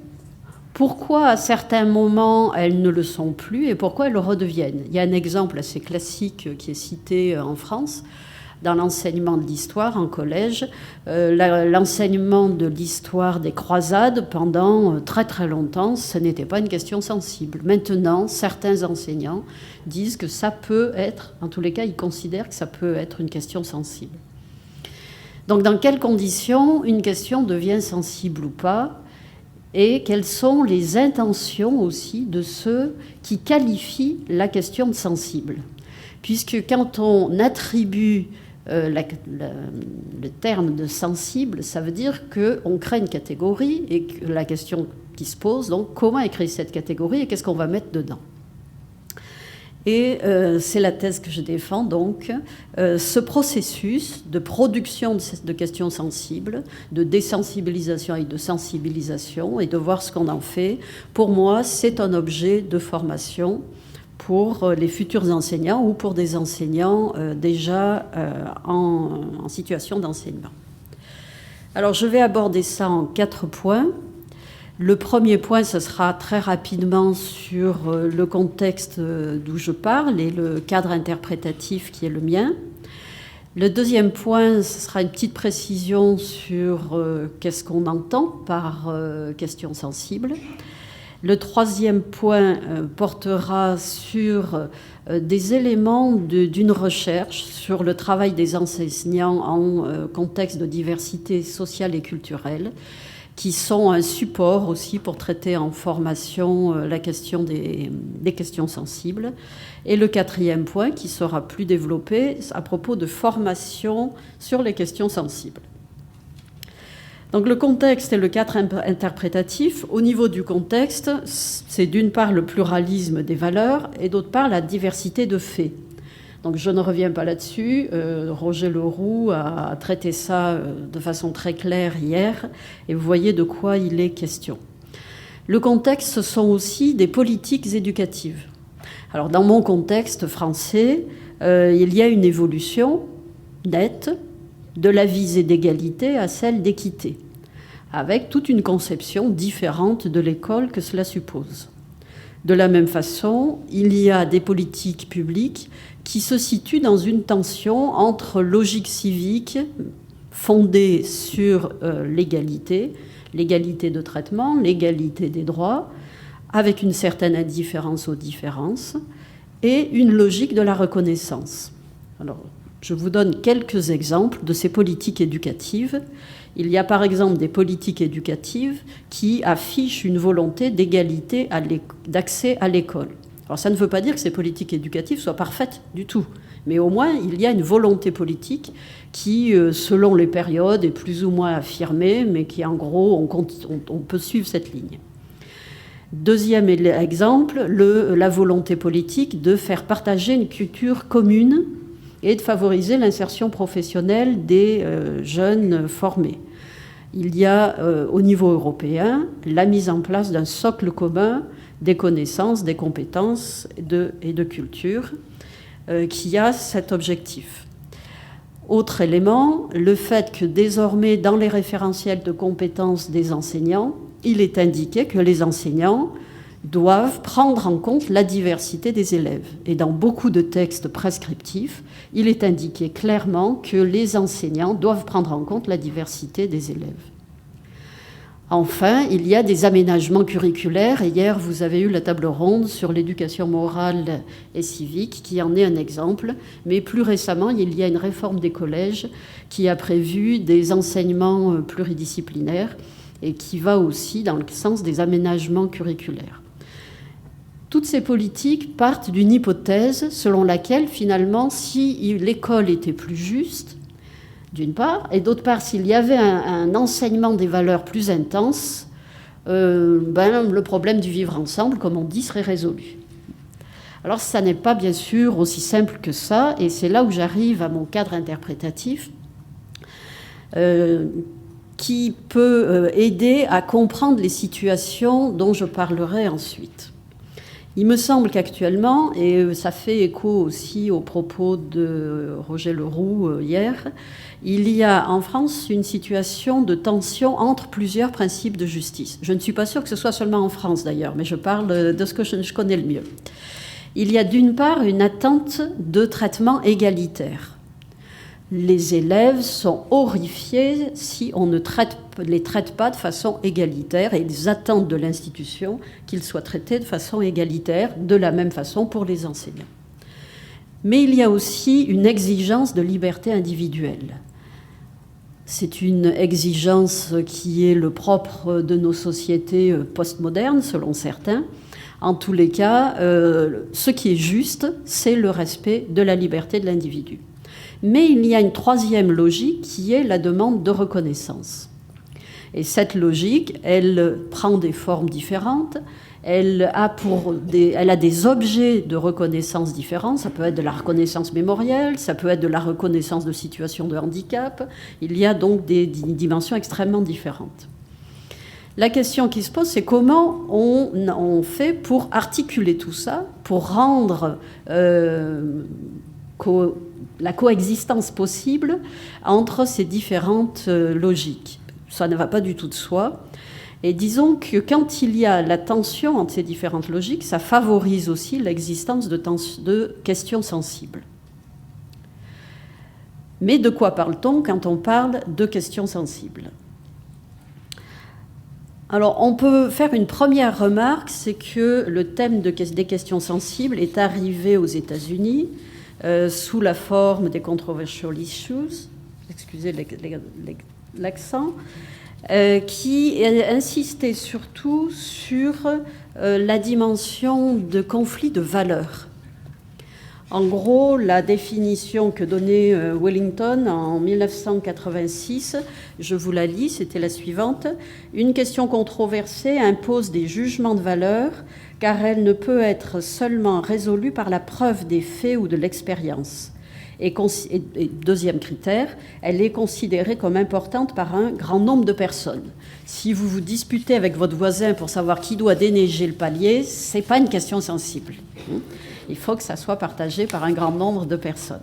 S4: Pourquoi à certains moments elles ne le sont plus et pourquoi elles le redeviennent ? Il y a un exemple assez classique qui est cité en France dans l'enseignement de l'histoire en collège. L'enseignement de l'histoire des croisades pendant très très longtemps, ce n'était pas une question sensible. Maintenant, certains enseignants disent que ça peut être, en tous les cas ils considèrent que ça peut être une question sensible. Donc dans quelles conditions une question devient sensible ou pas ? Et quelles sont les intentions aussi de ceux qui qualifient la question de sensible. Puisque quand on attribue le terme de sensible, ça veut dire qu'on crée une catégorie et que la question qui se pose, donc comment écrire cette catégorie et qu'est-ce qu'on va mettre dedans. Et c'est la thèse que je défends, donc, ce processus de production de questions sensibles, de désensibilisation et de sensibilisation, et de voir ce qu'on en fait, pour moi, c'est un objet de formation pour les futurs enseignants ou pour des enseignants déjà en situation d'enseignement. Alors, je vais aborder ça en 4 points. Le premier point, ce sera très rapidement sur le contexte d'où je parle et le cadre interprétatif qui est le mien. Le deuxième point, ce sera une petite précision sur qu'est-ce qu'on entend par question sensible. Le troisième point portera sur des éléments d'une recherche sur le travail des enseignants en contexte de diversité sociale et culturelle, qui sont un support aussi pour traiter en formation la question des questions sensibles. Et le quatrième point, qui sera plus développé, à propos de formation sur les questions sensibles. Donc le contexte et le cadre interprétatif. Au niveau du contexte, c'est d'une part le pluralisme des valeurs et d'autre part la diversité de faits. Donc je ne reviens pas là-dessus. Roger Leroux a traité ça de façon très claire hier, et vous voyez de quoi il est question. Le contexte, ce sont aussi des politiques éducatives. Alors dans mon contexte français, il y a une évolution nette de la visée d'égalité à celle d'équité, avec toute une conception différente de l'école que cela suppose. De la même façon, il y a des politiques publiques qui se situent dans une tension entre logique civique fondée sur l'égalité de traitement, l'égalité des droits, avec une certaine indifférence aux différences, et une logique de la reconnaissance. Alors, je vous donne quelques exemples de ces politiques éducatives. Il y a par exemple des politiques éducatives qui affichent une volonté d'égalité d'accès à l'école. Alors ça ne veut pas dire que ces politiques éducatives soient parfaites du tout, mais au moins il y a une volonté politique qui, selon les périodes, est plus ou moins affirmée, mais qui en gros, on peut suivre cette ligne. Deuxième exemple, la volonté politique de faire partager une culture commune et de favoriser l'insertion professionnelle des jeunes formés. Il y a au niveau européen la mise en place d'un socle commun des connaissances, des compétences et de culture qui a cet objectif. Autre élément, le fait que désormais, dans les référentiels de compétences des enseignants, il est indiqué que les enseignants doivent prendre en compte la diversité des élèves. Et dans beaucoup de textes prescriptifs, il est indiqué clairement que les enseignants doivent prendre en compte la diversité des élèves. Enfin, il y a des aménagements curriculaires. Et hier, vous avez eu la table ronde sur l'éducation morale et civique, qui en est un exemple. Mais plus récemment, il y a une réforme des collèges qui a prévu des enseignements pluridisciplinaires et qui va aussi dans le sens des aménagements curriculaires. Toutes ces politiques partent d'une hypothèse selon laquelle, finalement, si l'école était plus juste, d'une part, et d'autre part, s'il y avait un enseignement des valeurs plus intense, le problème du vivre ensemble, comme on dit, serait résolu. Alors, ça n'est pas bien sûr aussi simple que ça, et c'est là où j'arrive à mon cadre interprétatif, qui peut aider à comprendre les situations dont je parlerai ensuite. Il me semble qu'actuellement, et ça fait écho aussi aux propos de Roger Leroux hier, il y a en France une situation de tension entre plusieurs principes de justice. Je ne suis pas sûre que ce soit seulement en France d'ailleurs, mais je parle de ce que je connais le mieux. Il y a d'une part une attente de traitement égalitaire. Les élèves sont horrifiés si on ne les traite pas de façon égalitaire, et ils attendent de l'institution qu'ils soient traités de façon égalitaire, de la même façon pour les enseignants. Mais il y a aussi une exigence de liberté individuelle. C'est une exigence qui est le propre de nos sociétés postmodernes, selon certains. En tous les cas, ce qui est juste, c'est le respect de la liberté de l'individu. Mais il y a une troisième logique qui est la demande de reconnaissance. Et cette logique, elle prend des formes différentes, elle a des objets de reconnaissance différents, ça peut être de la reconnaissance mémorielle, ça peut être de la reconnaissance de situation de handicap, il y a donc des dimensions extrêmement différentes. La question qui se pose, c'est comment on fait pour articuler tout ça, pour rendre la coexistence possible entre ces différentes logiques. Ça ne va pas du tout de soi. Et disons que quand il y a la tension entre ces différentes logiques, ça favorise aussi l'existence de questions sensibles. Mais de quoi parle-t-on quand on parle de questions sensibles ? Alors, on peut faire une première remarque, c'est que le thème des questions sensibles est arrivé aux États-Unis sous la forme des controversial issues, excusez l'accent, qui insistait surtout sur la dimension de conflit de valeurs. En gros, la définition que donnait Wellington en 1986, je vous la lis, c'était la suivante. « Une question controversée impose des jugements de valeur car elle ne peut être seulement résolue par la preuve des faits ou de l'expérience. Et deuxième critère, elle est considérée comme importante par un grand nombre de personnes. Si vous vous disputez avec votre voisin pour savoir qui doit déneiger le palier, ce n'est pas une question sensible. Il faut que ça soit partagé par un grand nombre de personnes.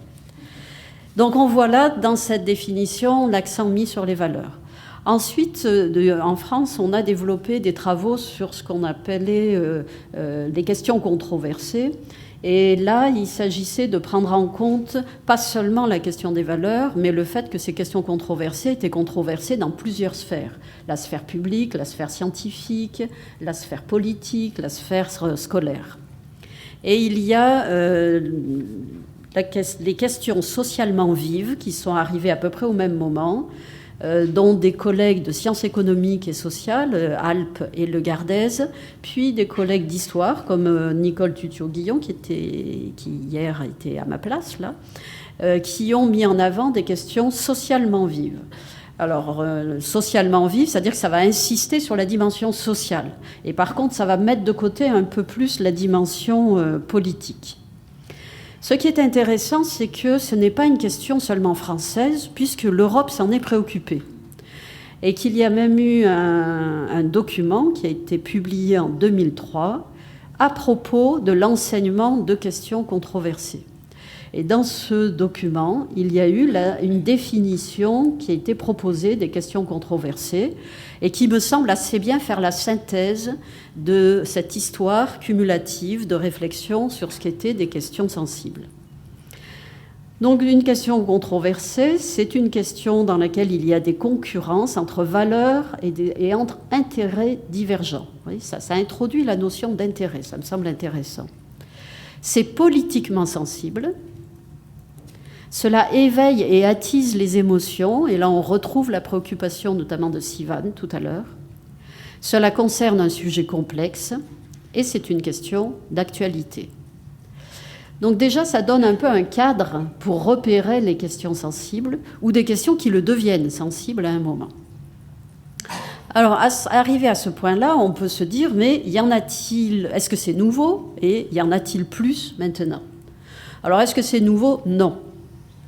S4: Donc on voit là, dans cette définition, l'accent mis sur les valeurs. Ensuite, en France, on a développé des travaux sur ce qu'on appelait des questions controversées. Et là, il s'agissait de prendre en compte pas seulement la question des valeurs, mais le fait que ces questions controversées étaient controversées dans plusieurs sphères. La sphère publique, la sphère scientifique, la sphère politique, la sphère scolaire. Et il y a les questions socialement vives qui sont arrivées à peu près au même moment, dont des collègues de sciences économiques et sociales, Alpes et Le Gardez, puis des collègues d'histoire comme Nicole Tutio-Guillon, qui hier était à ma place, là, qui ont mis en avant des questions socialement vives. Alors, socialement vives, c'est-à-dire que ça va insister sur la dimension sociale. Et par contre, ça va mettre de côté un peu plus la dimension politique. Ce qui est intéressant, c'est que ce n'est pas une question seulement française, puisque l'Europe s'en est préoccupée. Et qu'il y a même eu un document qui a été publié en 2003 à propos de l'enseignement de questions controversées. Et dans ce document, il y a eu une définition qui a été proposée des questions controversées et qui me semble assez bien faire la synthèse de cette histoire cumulative de réflexion sur ce qu'étaient des questions sensibles. Donc une question controversée, c'est une question dans laquelle il y a des concurrences entre valeurs et entre intérêts divergents. Oui, ça introduit la notion d'intérêt, ça me semble intéressant. C'est politiquement sensible. Cela éveille et attise les émotions, et là on retrouve la préoccupation notamment de Sivan tout à l'heure. Cela concerne un sujet complexe, et c'est une question d'actualité. Donc déjà, ça donne un peu un cadre pour repérer les questions sensibles ou des questions qui le deviennent sensibles à un moment. Alors, arrivé à ce point-là, on peut se dire, mais y en a-t-il, est-ce que c'est nouveau et y en a-t-il plus maintenant? Alors, est-ce que c'est nouveau? Non.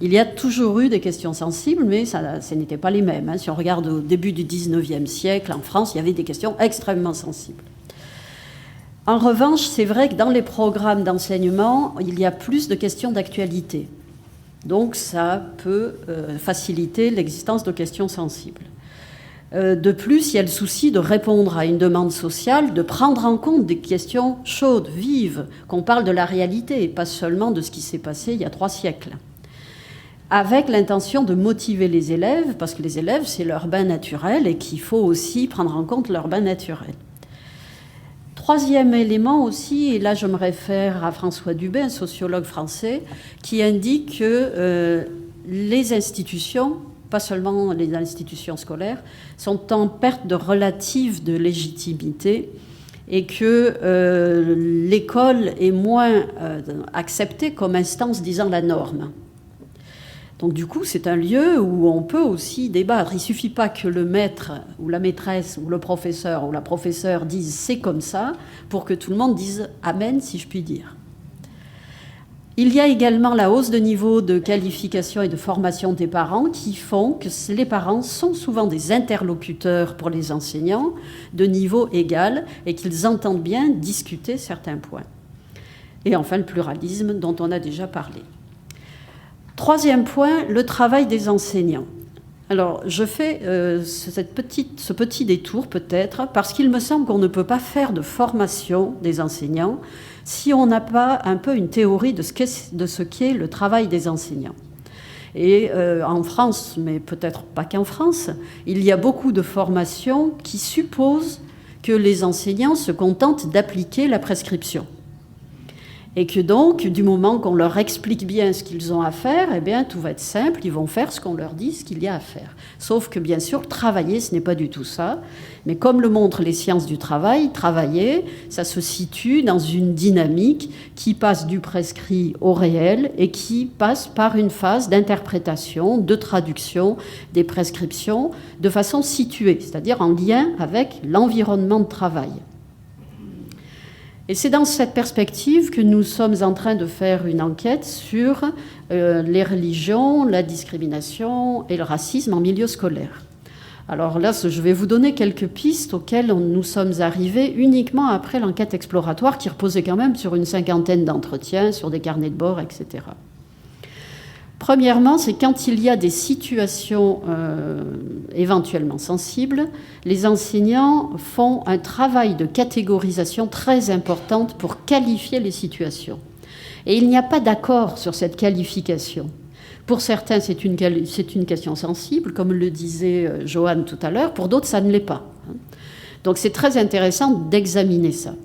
S4: Il y a toujours eu des questions sensibles, mais ce n'étaient pas les mêmes. Si on regarde au début du 19e siècle, en France, il y avait des questions extrêmement sensibles. En revanche, c'est vrai que dans les programmes d'enseignement, il y a plus de questions d'actualité. Donc, ça peut faciliter l'existence de questions sensibles. De plus, il y a le souci de répondre à une demande sociale, de prendre en compte des questions chaudes, vives, qu'on parle de la réalité et pas seulement de ce qui s'est passé il y a 3 siècles. Avec l'intention de motiver les élèves, parce que les élèves, c'est leur bain naturel et qu'il faut aussi prendre en compte leur bain naturel. Troisième élément aussi, et là je me réfère à François Dubé, un sociologue français, qui indique que les institutions, pas seulement les institutions scolaires, sont en perte de relative de légitimité et que l'école est moins acceptée comme instance disant la norme. Donc du coup, c'est un lieu où on peut aussi débattre. Il ne suffit pas que le maître ou la maîtresse ou le professeur ou la professeure disent « c'est comme ça » pour que tout le monde dise « amen » si je puis dire. Il y a également la hausse de niveau de qualification et de formation des parents qui font que les parents sont souvent des interlocuteurs pour les enseignants de niveau égal et qu'ils entendent bien discuter certains points. Et enfin, le pluralisme dont on a déjà parlé. Troisième point, le travail des enseignants. Alors, je fais ce petit détour peut-être parce qu'il me semble qu'on ne peut pas faire de formation des enseignants si on n'a pas un peu une théorie de ce qu'est le travail des enseignants. Et en France, mais peut-être pas qu'en France, il y a beaucoup de formations qui supposent que les enseignants se contentent d'appliquer la prescription. Et que donc, du moment qu'on leur explique bien ce qu'ils ont à faire, eh bien, tout va être simple, ils vont faire ce qu'on leur dit, ce qu'il y a à faire. Sauf que, bien sûr, travailler, ce n'est pas du tout ça. Mais comme le montrent les sciences du travail, travailler, ça se situe dans une dynamique qui passe du prescrit au réel et qui passe par une phase d'interprétation, de traduction des prescriptions de façon située, c'est-à-dire en lien avec l'environnement de travail. Et c'est dans cette perspective que nous sommes en train de faire une enquête sur les religions, la discrimination et le racisme en milieu scolaire. Alors là, je vais vous donner quelques pistes auxquelles nous sommes arrivés uniquement après l'enquête exploratoire qui reposait quand même sur une 50aine d'entretiens, sur des carnets de bord, etc. Premièrement, c'est quand il y a des situations éventuellement sensibles, les enseignants font un travail de catégorisation très importante pour qualifier les situations. Et il n'y a pas d'accord sur cette qualification. Pour certains, c'est une question sensible, comme le disait Joanne tout à l'heure, pour d'autres, ça ne l'est pas. Donc c'est très intéressant d'examiner ça.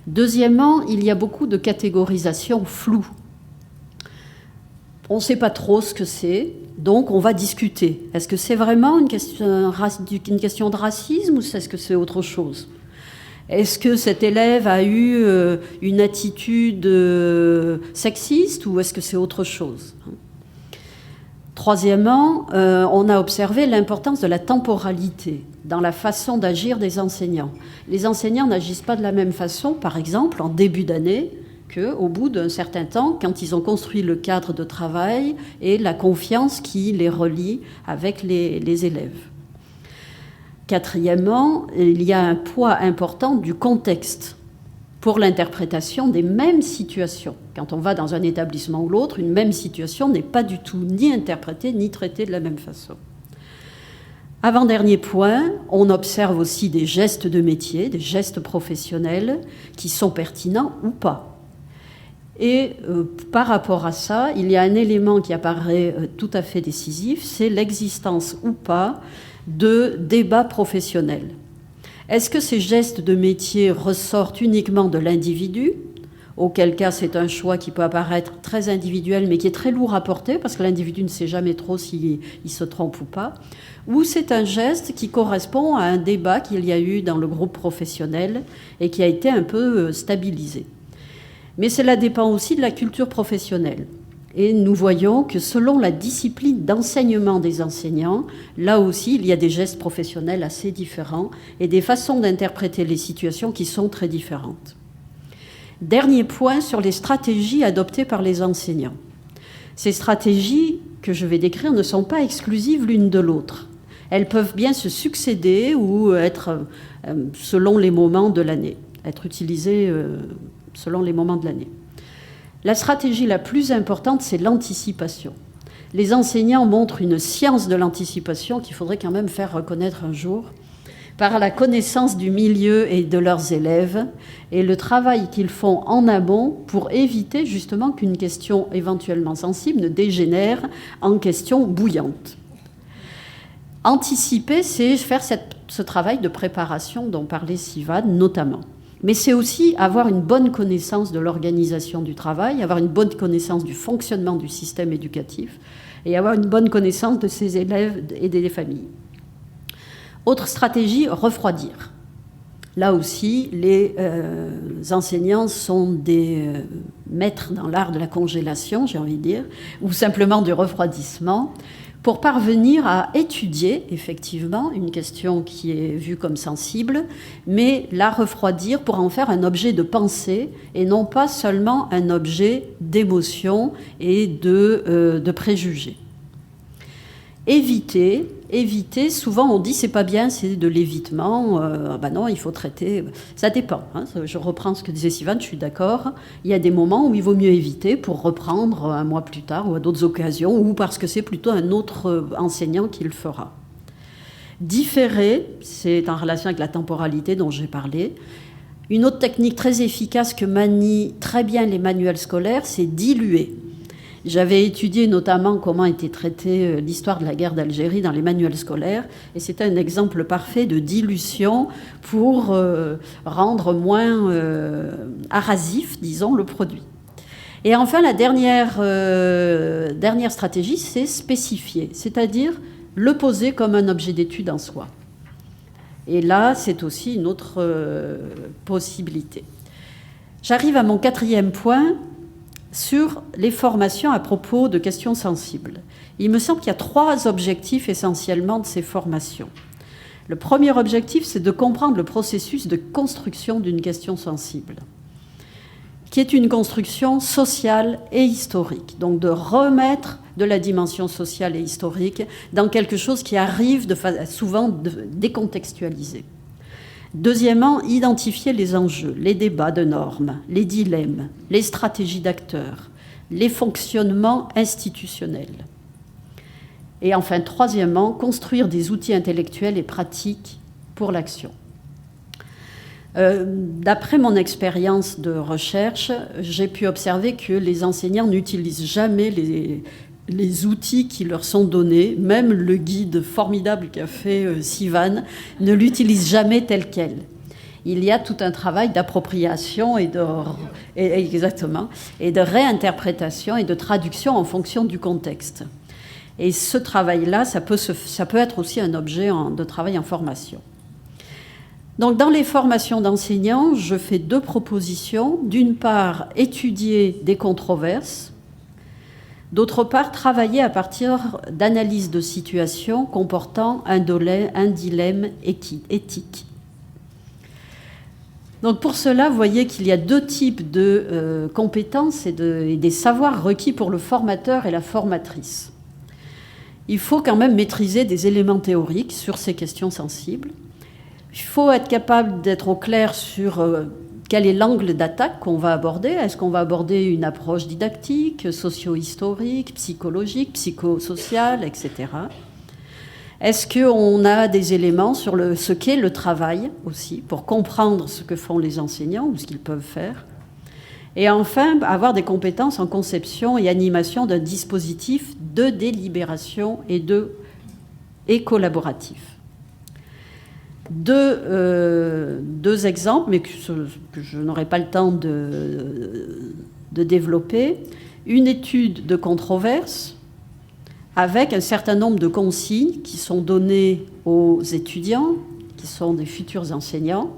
S4: Deuxièmement, il y a beaucoup de catégorisations floues. On ne sait pas trop ce que c'est, donc on va discuter. Est-ce que c'est vraiment une question de racisme ou est-ce que c'est autre chose? Est-ce que cet élève a eu une attitude sexiste ou est-ce que c'est autre chose? Troisièmement, on a observé l'importance de la temporalité dans la façon d'agir des enseignants. Les enseignants n'agissent pas de la même façon, par exemple, en début d'année, qu'au bout d'un certain temps, quand ils ont construit le cadre de travail et la confiance qui les relie avec les élèves. Quatrièmement, il y a un poids important du contexte. pour l'interprétation des mêmes situations. Quand on va dans un établissement ou l'autre, une même situation n'est pas du tout ni interprétée ni traitée de la même façon. Avant-dernier point, on observe aussi des gestes de métier, des gestes professionnels qui sont pertinents ou pas. Et par rapport à ça, il y a un élément qui apparaît tout à fait décisif, c'est l'existence ou pas de débats professionnels. Est-ce que ces gestes de métier ressortent uniquement de l'individu ? Auquel cas, c'est un choix qui peut apparaître très individuel, mais qui est très lourd à porter, parce que l'individu ne sait jamais trop s'il se trompe ou pas. Ou c'est un geste qui correspond à un débat qu'il y a eu dans le groupe professionnel et qui a été un peu stabilisé. Mais cela dépend aussi de la culture professionnelle. Et nous voyons que selon la discipline d'enseignement des enseignants, là aussi, il y a des gestes professionnels assez différents et des façons d'interpréter les situations qui sont très différentes. Dernier point sur les stratégies adoptées par les enseignants. Ces stratégies que je vais décrire ne sont pas exclusives l'une de l'autre. Elles peuvent bien se succéder ou être selon les moments de l'année, être utilisées selon les moments de l'année. La stratégie la plus importante, c'est l'anticipation. Les enseignants montrent une science de l'anticipation qu'il faudrait quand même faire reconnaître un jour, par la connaissance du milieu et de leurs élèves et le travail qu'ils font en amont pour éviter justement qu'une question éventuellement sensible ne dégénère en question bouillante. Anticiper, c'est faire ce travail de préparation dont parlait Sivan notamment. Mais c'est aussi avoir une bonne connaissance de l'organisation du travail, avoir une bonne connaissance du fonctionnement du système éducatif et avoir une bonne connaissance de ses élèves et des familles. Autre stratégie, refroidir. Là aussi, les enseignants sont des maîtres dans l'art de la congélation, j'ai envie de dire, ou simplement du refroidissement, pour parvenir à étudier, effectivement, une question qui est vue comme sensible, mais la refroidir pour en faire un objet de pensée et non pas seulement un objet d'émotion et de préjugés. Éviter, souvent on dit c'est pas bien, c'est de l'évitement, non, il faut traiter, ça dépend, hein, je reprends ce que disait Sivan, je suis d'accord, il y a des moments où il vaut mieux éviter pour reprendre un mois plus tard ou à d'autres occasions, ou parce que c'est plutôt un autre enseignant qui le fera. Différer, c'est en relation avec la temporalité dont j'ai parlé. Une autre technique très efficace que manient très bien les manuels scolaires, c'est diluer. J'avais étudié notamment comment était traitée l'histoire de la guerre d'Algérie dans les manuels scolaires, et c'était un exemple parfait de dilution pour rendre moins abrasif, disons, le produit. Et enfin, la dernière stratégie, c'est spécifier, c'est-à-dire le poser comme un objet d'étude en soi. Et là, c'est aussi une autre possibilité. J'arrive à mon 4e point, sur les formations à propos de questions sensibles. Il me semble qu'il y a 3 objectifs essentiellement de ces formations. Le premier objectif, c'est de comprendre le processus de construction d'une question sensible, qui est une construction sociale et historique, donc de remettre de la dimension sociale et historique dans quelque chose qui arrive souvent décontextualisé. Deuxièmement, identifier les enjeux, les débats de normes, les dilemmes, les stratégies d'acteurs, les fonctionnements institutionnels. Et enfin, troisièmement, construire des outils intellectuels et pratiques pour l'action. D'après mon expérience de recherche, j'ai pu observer que les enseignants n'utilisent jamais les outils qui leur sont donnés, même le guide formidable qu'a fait Sivan, ne l'utilise jamais tel quel. Il y a tout un travail d'appropriation et de réinterprétation et de traduction en fonction du contexte. Et ce travail-là, ça peut être aussi un objet de travail en formation. Donc, dans les formations d'enseignants, je fais 2 propositions. D'une part, étudier des controverses. D'autre part, travailler à partir d'analyses de situations comportant un dilemme éthique. Donc pour cela, vous voyez qu'il y a 2 types de compétences et des savoirs requis pour le formateur et la formatrice. Il faut quand même maîtriser des éléments théoriques sur ces questions sensibles. Il faut être capable d'être au clair sur Quel est l'angle d'attaque qu'on va aborder? Est-ce qu'on va aborder une approche didactique, socio-historique, psychologique, psychosociale, etc. Est-ce qu'on a des éléments sur ce qu'est le travail aussi, pour comprendre ce que font les enseignants ou ce qu'ils peuvent faire? Et enfin, avoir des compétences en conception et animation d'un dispositif de délibération et collaboratif. Deux exemples, mais que je n'aurai pas le temps de développer. Une étude de controverse avec un certain nombre de consignes qui sont données aux étudiants, qui sont des futurs enseignants,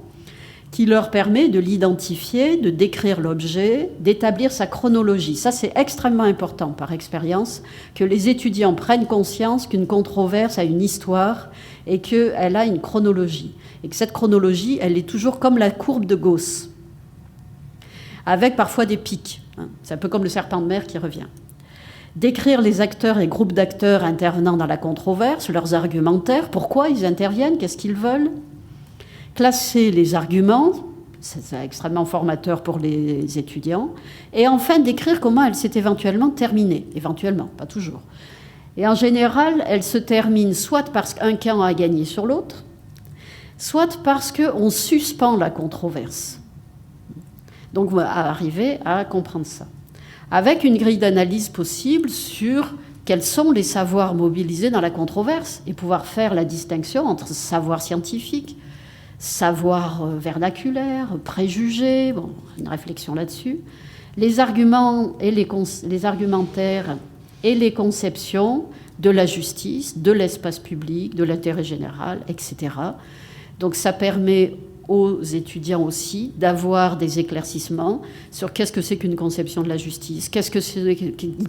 S4: qui leur permet de l'identifier, de décrire l'objet, d'établir sa chronologie. Ça, c'est extrêmement important par expérience, que les étudiants prennent conscience qu'une controverse a une histoire et qu'elle a une chronologie. Et que cette chronologie, elle est toujours comme la courbe de Gauss, avec parfois des pics. C'est un peu comme le serpent de mer qui revient. Décrire les acteurs et groupes d'acteurs intervenant dans la controverse, leurs argumentaires, pourquoi ils interviennent, qu'est-ce qu'ils veulent. Classer les arguments, c'est extrêmement formateur pour les étudiants, et enfin décrire comment elle s'est éventuellement terminée, éventuellement, pas toujours. Et en général, elle se termine soit parce qu'un camp a gagné sur l'autre, soit parce qu'on suspend la controverse. Donc on va arriver à comprendre ça. Avec une grille d'analyse possible sur quels sont les savoirs mobilisés dans la controverse, et pouvoir faire la distinction entre savoir scientifique, savoir vernaculaire, préjugés, bon, une réflexion là-dessus, les arguments et les argumentaires et les conceptions de la justice, de l'espace public, de l'intérêt général, etc. Donc ça permet aux étudiants aussi d'avoir des éclaircissements sur qu'est-ce que c'est qu'une conception de la justice,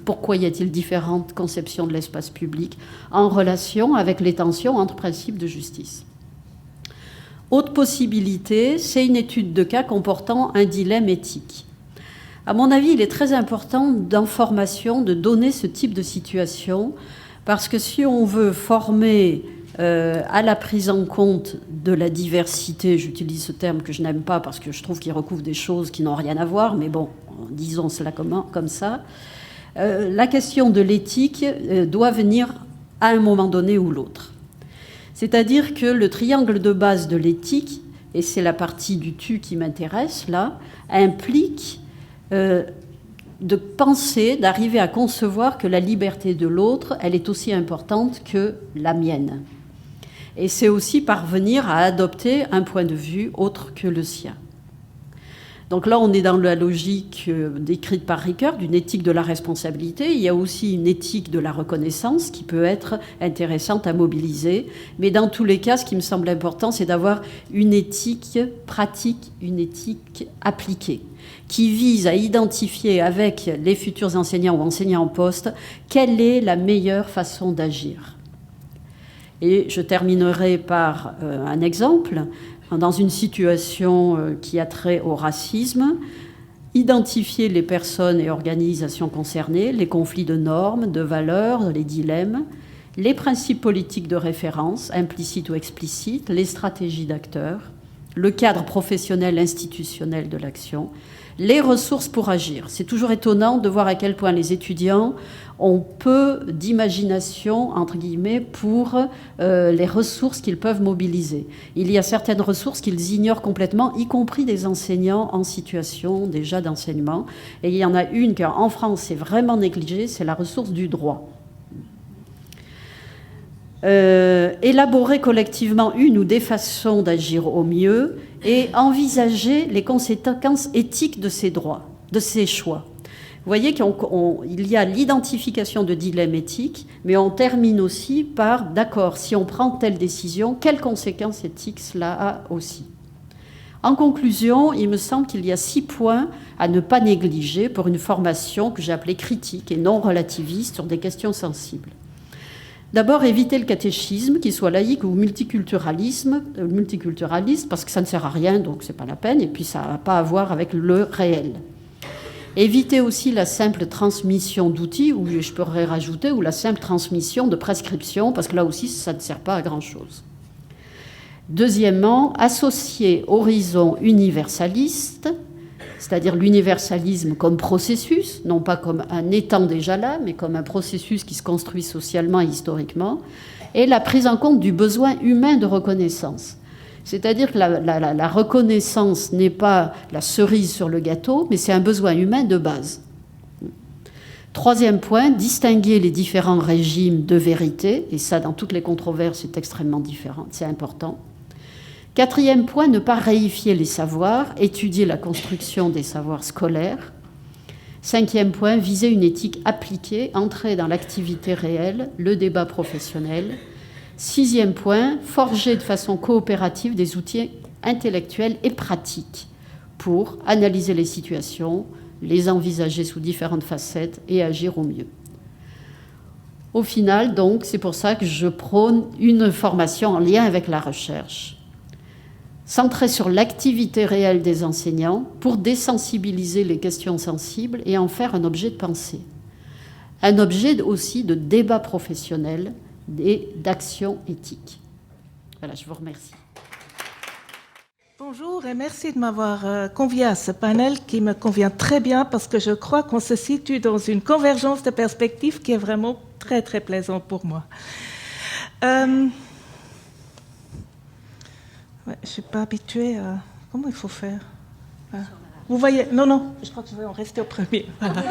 S4: pourquoi y a-t-il différentes conceptions de l'espace public en relation avec les tensions entre principes de justice. Autre possibilité, c'est une étude de cas comportant un dilemme éthique. À mon avis, il est très important d'information, de donner ce type de situation, parce que si on veut former à la prise en compte de la diversité, j'utilise ce terme que je n'aime pas parce que je trouve qu'il recouvre des choses qui n'ont rien à voir, mais bon, disons cela comme ça, la question de l'éthique doit venir à un moment donné ou l'autre. C'est-à-dire que le triangle de base de l'éthique, et c'est la partie du tu qui m'intéresse là, implique de penser, d'arriver à concevoir que la liberté de l'autre, elle est aussi importante que la mienne. Et c'est aussi parvenir à adopter un point de vue autre que le sien. Donc là, on est dans la logique décrite par Ricoeur d'une éthique de la responsabilité. Il y a aussi une éthique de la reconnaissance qui peut être intéressante à mobiliser. Mais dans tous les cas, ce qui me semble important, c'est d'avoir une éthique pratique, une éthique appliquée, qui vise à identifier avec les futurs enseignants ou enseignants en poste quelle est la meilleure façon d'agir. Et je terminerai par un exemple. Dans une situation qui a trait au racisme, identifier les personnes et organisations concernées, les conflits de normes, de valeurs, les dilemmes, les principes politiques de référence, implicites ou explicites, les stratégies d'acteurs, le cadre professionnel institutionnel de l'action, les ressources pour agir. C'est toujours étonnant de voir à quel point les étudiants ont peu d'imagination, entre guillemets, pour les ressources qu'ils peuvent mobiliser. Il y a certaines ressources qu'ils ignorent complètement, y compris des enseignants en situation déjà d'enseignement. Et il y en a une qui, en France, c'est vraiment négligée, c'est la ressource du droit. Élaborer collectivement une ou des façons d'agir au mieux et envisager les conséquences éthiques de ces droits, de ces choix. Vous voyez qu'il y a l'identification de dilemmes éthiques, mais on termine aussi par, d'accord, si on prend telle décision, quelles conséquences éthiques cela a aussi. En conclusion, il me semble qu'il y a 6 points à ne pas négliger pour une formation que j'ai appelée critique et non relativiste sur des questions sensibles. D'abord, éviter le catéchisme, qu'il soit laïque ou multiculturaliste, parce que ça ne sert à rien, donc c'est pas la peine, et puis ça n'a pas à voir avec le réel. Éviter aussi la simple transmission d'outils, ou je pourrais rajouter, ou la simple transmission de prescriptions, parce que là aussi, ça ne sert pas à grand-chose. Deuxièmement, associer horizon universaliste, c'est-à-dire l'universalisme comme processus, non pas comme un étant déjà là, mais comme un processus qui se construit socialement et historiquement, et la prise en compte du besoin humain de reconnaissance. C'est-à-dire que la reconnaissance n'est pas la cerise sur le gâteau, mais c'est un besoin humain de base. Troisième point, distinguer les différents régimes de vérité, et ça, dans toutes les controverses, c'est extrêmement différent, c'est important. Quatrième point, ne pas réifier les savoirs, étudier la construction des savoirs scolaires. Cinquième point, viser une éthique appliquée, entrer dans l'activité réelle, le débat professionnel. Sixième point, forger de façon coopérative des outils intellectuels et pratiques pour analyser les situations, les envisager sous différentes facettes et agir au mieux. Au final, donc, c'est pour ça que je prône une formation en lien avec la recherche, centrée sur l'activité réelle des enseignants pour désensibiliser les questions sensibles et en faire un objet de pensée. Un objet aussi de débat professionnel et d'action éthique. Voilà, je vous remercie.
S5: Bonjour et merci de m'avoir convié à ce panel qui me convient très bien parce que je crois qu'on se situe dans une convergence de perspectives qui est vraiment très très plaisante pour moi. Ouais, je ne suis pas habituée à... Comment il faut faire? Vous voyez? Non, je crois que je vais en rester au premier. Voilà.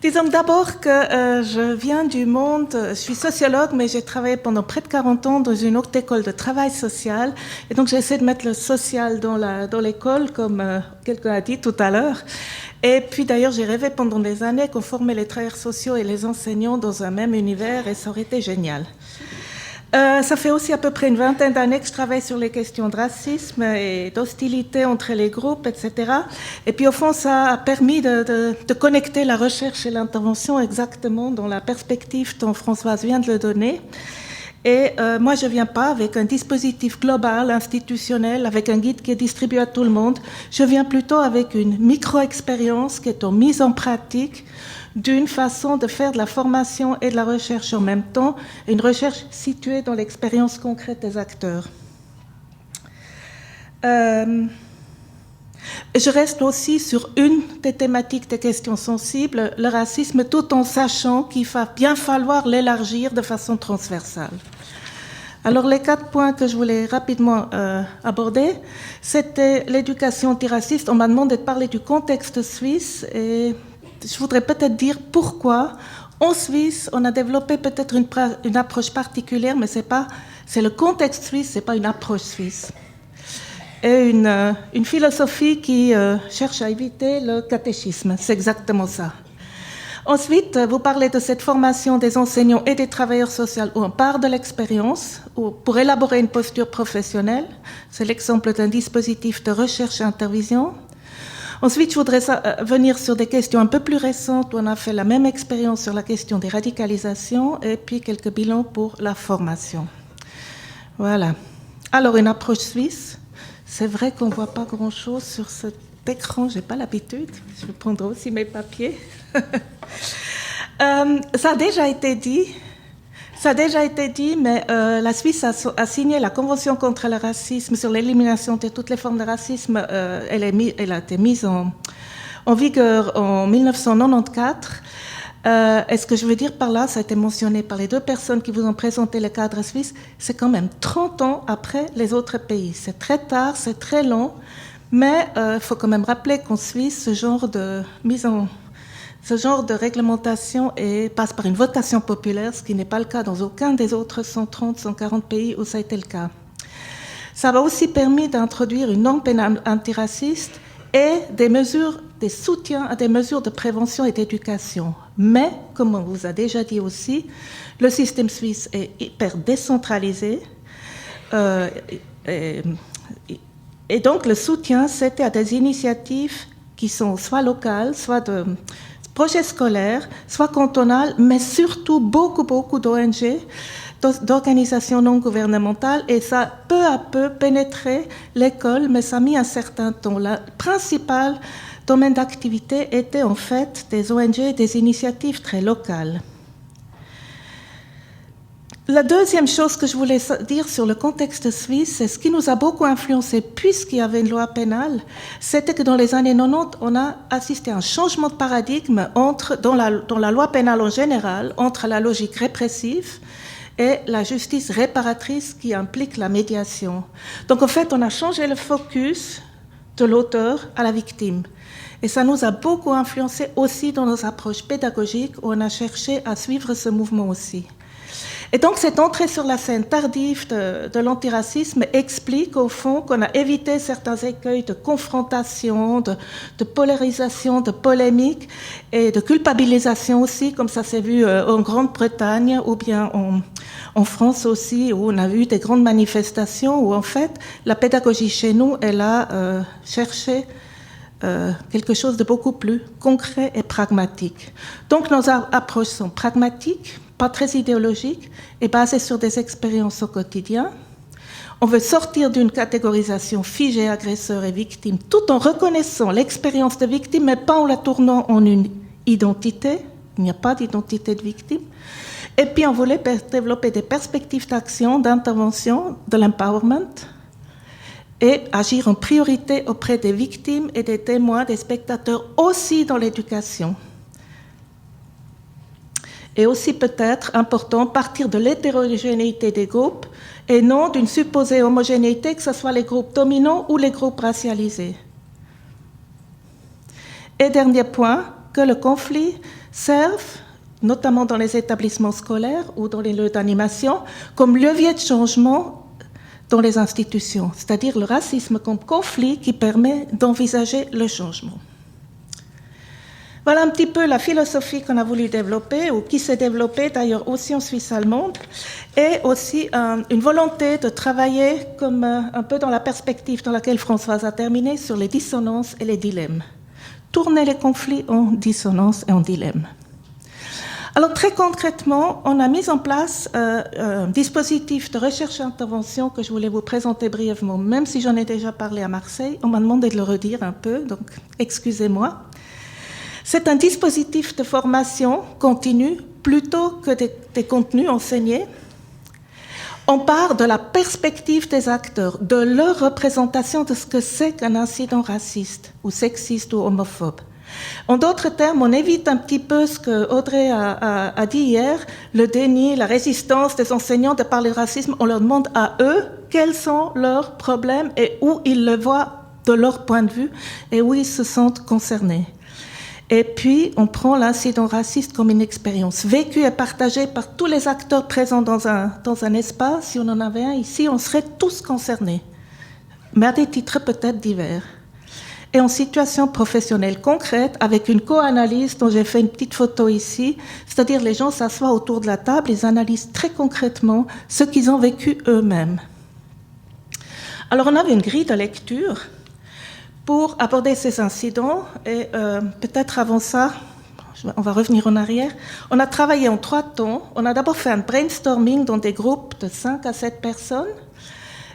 S5: Disons d'abord que je viens du monde, je suis sociologue, mais j'ai travaillé pendant près de 40 ans dans une haute école de travail social. Et donc j'essaie de mettre le social dans l'école, comme quelqu'un a dit tout à l'heure. Et puis d'ailleurs, j'ai rêvé pendant des années qu'on formait les travailleurs sociaux et les enseignants dans un même univers, et ça aurait été génial. Ça fait aussi à peu près une vingtaine d'années que je travaille sur les questions de racisme et d'hostilité entre les groupes, etc. Et puis au fond, ça a permis de connecter la recherche et l'intervention exactement dans la perspective dont Françoise vient de le donner. Et moi, je ne viens pas avec un dispositif global, institutionnel, avec un guide qui est distribué à tout le monde. Je viens plutôt avec une micro-expérience qui est en mise en pratique d'une façon de faire de la formation et de la recherche en même temps, une recherche située dans l'expérience concrète des acteurs. Je reste aussi sur une des thématiques des questions sensibles, le racisme, tout en sachant qu'il va bien falloir l'élargir de façon transversale. Alors les 4 points que je voulais rapidement aborder, c'était l'éducation antiraciste. On m'a demandé de parler du contexte suisse et je voudrais peut-être dire pourquoi, en Suisse, on a développé peut-être une approche particulière, mais c'est le contexte suisse, c'est pas une approche suisse. Et une philosophie qui cherche à éviter le catéchisme, c'est exactement ça. Ensuite, vous parlez de cette formation des enseignants et des travailleurs sociaux où on part de l'expérience pour élaborer une posture professionnelle. C'est l'exemple d'un dispositif de recherche et intervision. Ensuite, je voudrais venir sur des questions un peu plus récentes où on a fait la même expérience sur la question des radicalisations et puis quelques bilans pour la formation. Voilà. Alors, une approche suisse. C'est vrai qu'on ne voit pas grand-chose sur cet écran, je n'ai pas l'habitude. Je vais prendre aussi mes papiers. Ça a déjà été dit. Mais la Suisse a signé la Convention contre le racisme sur l'élimination de toutes les formes de racisme. Elle a été mise en vigueur en 1994. Et ce que je veux dire par là, ça a été mentionné par les 2 personnes qui vous ont présenté le cadre suisse, c'est quand même 30 ans après les autres pays. C'est très tard, c'est très long, mais il faut quand même rappeler qu'en Suisse, ce genre de réglementation passe par une votation populaire, ce qui n'est pas le cas dans aucun des autres 130, 140 pays où ça a été le cas. Ça a aussi permis d'introduire une norme pénale antiraciste et des soutiens à des mesures de prévention et d'éducation. Mais, comme on vous a déjà dit aussi, le système suisse est hyper décentralisé et donc le soutien, c'était à des initiatives qui sont soit locales, soit de projets scolaires, soit cantonales, mais surtout beaucoup d'ONG, d'organisations non gouvernementales, et ça a peu à peu pénétré l'école, mais ça a mis un certain temps. Le principal domaine d'activité était en fait des ONG et des initiatives très locales. La deuxième chose que je voulais dire sur le contexte suisse, c'est ce qui nous a beaucoup influencé, puisqu'il y avait une loi pénale, c'était que dans les années 90, on a assisté à un changement de paradigme dans la loi pénale en général, entre la logique répressive et la justice réparatrice qui implique la médiation. Donc en fait, on a changé le focus de l'auteur à la victime. Et ça nous a beaucoup influencé aussi dans nos approches pédagogiques, où on a cherché à suivre ce mouvement aussi. Et donc, cette entrée sur la scène tardive de l'antiracisme explique, au fond, qu'on a évité certains écueils de confrontation, de polarisation, de polémique et de culpabilisation aussi, comme ça s'est vu en Grande-Bretagne ou bien en France aussi, où on a vu des grandes manifestations, où en fait, la pédagogie chez nous, elle a cherché quelque chose de beaucoup plus concret et pragmatique. Donc, nos approches sont pragmatiques, pas très idéologique, et basé sur des expériences au quotidien. On veut sortir d'une catégorisation figée, agresseur et victime, tout en reconnaissant l'expérience de victime, mais pas en la tournant en une identité. Il n'y a pas d'identité de victime. Et puis, on voulait développer des perspectives d'action, d'intervention, de l'empowerment, et agir en priorité auprès des victimes et des témoins, des spectateurs, aussi dans l'éducation. Et aussi peut-être important, partir de l'hétérogénéité des groupes et non d'une supposée homogénéité, que ce soit les groupes dominants ou les groupes racialisés. Et dernier point, que le conflit serve, notamment dans les établissements scolaires ou dans les lieux d'animation, comme levier de changement dans les institutions, c'est-à-dire le racisme comme conflit qui permet d'envisager le changement. Voilà un petit peu la philosophie qu'on a voulu développer, ou qui s'est développée d'ailleurs aussi en Suisse allemande, et aussi une volonté de travailler comme un peu dans la perspective dans laquelle Françoise a terminé, sur les dissonances et les dilemmes. Tourner les conflits en dissonance et en dilemme. Alors très concrètement, on a mis en place un dispositif de recherche et intervention que je voulais vous présenter brièvement, même si j'en ai déjà parlé à Marseille. On m'a demandé de le redire un peu, donc excusez-moi. C'est un dispositif de formation continue plutôt que des contenus enseignés. On part de la perspective des acteurs, de leur représentation de ce que c'est qu'un incident raciste ou sexiste ou homophobe. En d'autres termes, on évite un petit peu ce que Audrey a dit hier, le déni, la résistance des enseignants de parler de racisme. On leur demande à eux quels sont leurs problèmes et où ils le voient de leur point de vue et où ils se sentent concernés. Et puis, on prend l'incident raciste comme une expérience vécue et partagée par tous les acteurs présents dans un espace. Si on en avait un ici, on serait tous concernés, mais à des titres peut-être divers. Et en situation professionnelle concrète, avec une co-analyse dont j'ai fait une petite photo ici, c'est-à-dire les gens s'assoient autour de la table, ils analysent très concrètement ce qu'ils ont vécu eux-mêmes. Alors, on avait une grille de lecture pour aborder ces incidents, et peut-être avant ça, on va revenir en arrière, on a travaillé en 3 temps. On a d'abord fait un brainstorming dans des groupes de 5 à 7 personnes,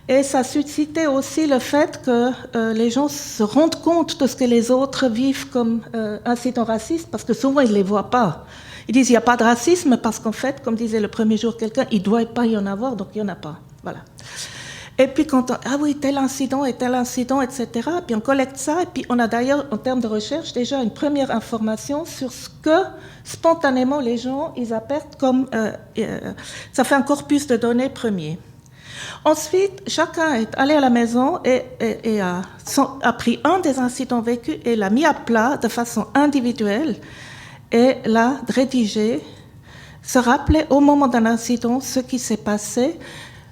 S5: et ça suscitait aussi le fait que les gens se rendent compte de ce que les autres vivent comme incidents racistes, parce que souvent ils ne les voient pas. Ils disent il n'y a pas de racisme, parce qu'en fait, comme disait le premier jour quelqu'un, il ne doit pas y en avoir, donc il n'y en a pas. Voilà. Et puis quand on, ah oui, tel incident, etc., puis on collecte ça, et puis on a d'ailleurs, en termes de recherche, déjà une première information sur ce que, spontanément, les gens, ils apportent comme, ça fait un corpus de données premier. Ensuite, chacun est allé à la maison et a pris un des incidents vécus et l'a mis à plat de façon individuelle, et l'a rédigé, se rappeler au moment d'un incident ce qui s'est passé,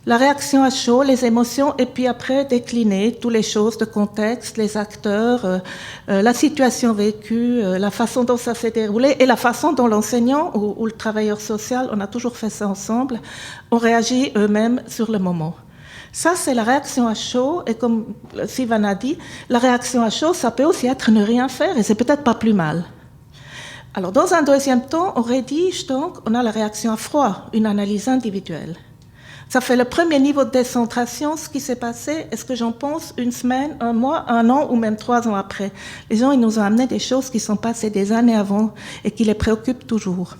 S5: la réaction à chaud, les émotions, et puis après décliner toutes les choses de contexte, les acteurs, la situation vécue, la façon dont ça s'est déroulé, et la façon dont l'enseignant ou le travailleur social, on a toujours fait ça ensemble, ont réagi eux-mêmes sur le moment. Ça, c'est la réaction à chaud, et comme Sylvain a dit, la réaction à chaud, ça peut aussi être ne rien faire, et c'est peut-être pas plus mal. Alors, dans un deuxième temps, on rédige donc, on a la réaction à froid, une analyse individuelle. Ça fait le premier niveau de décentration, ce qui s'est passé, est-ce que j'en pense, 1 semaine, 1 mois, 1 an ou même 3 ans après. Les gens, ils nous ont amené des choses qui sont passées des années avant et qui les préoccupent toujours.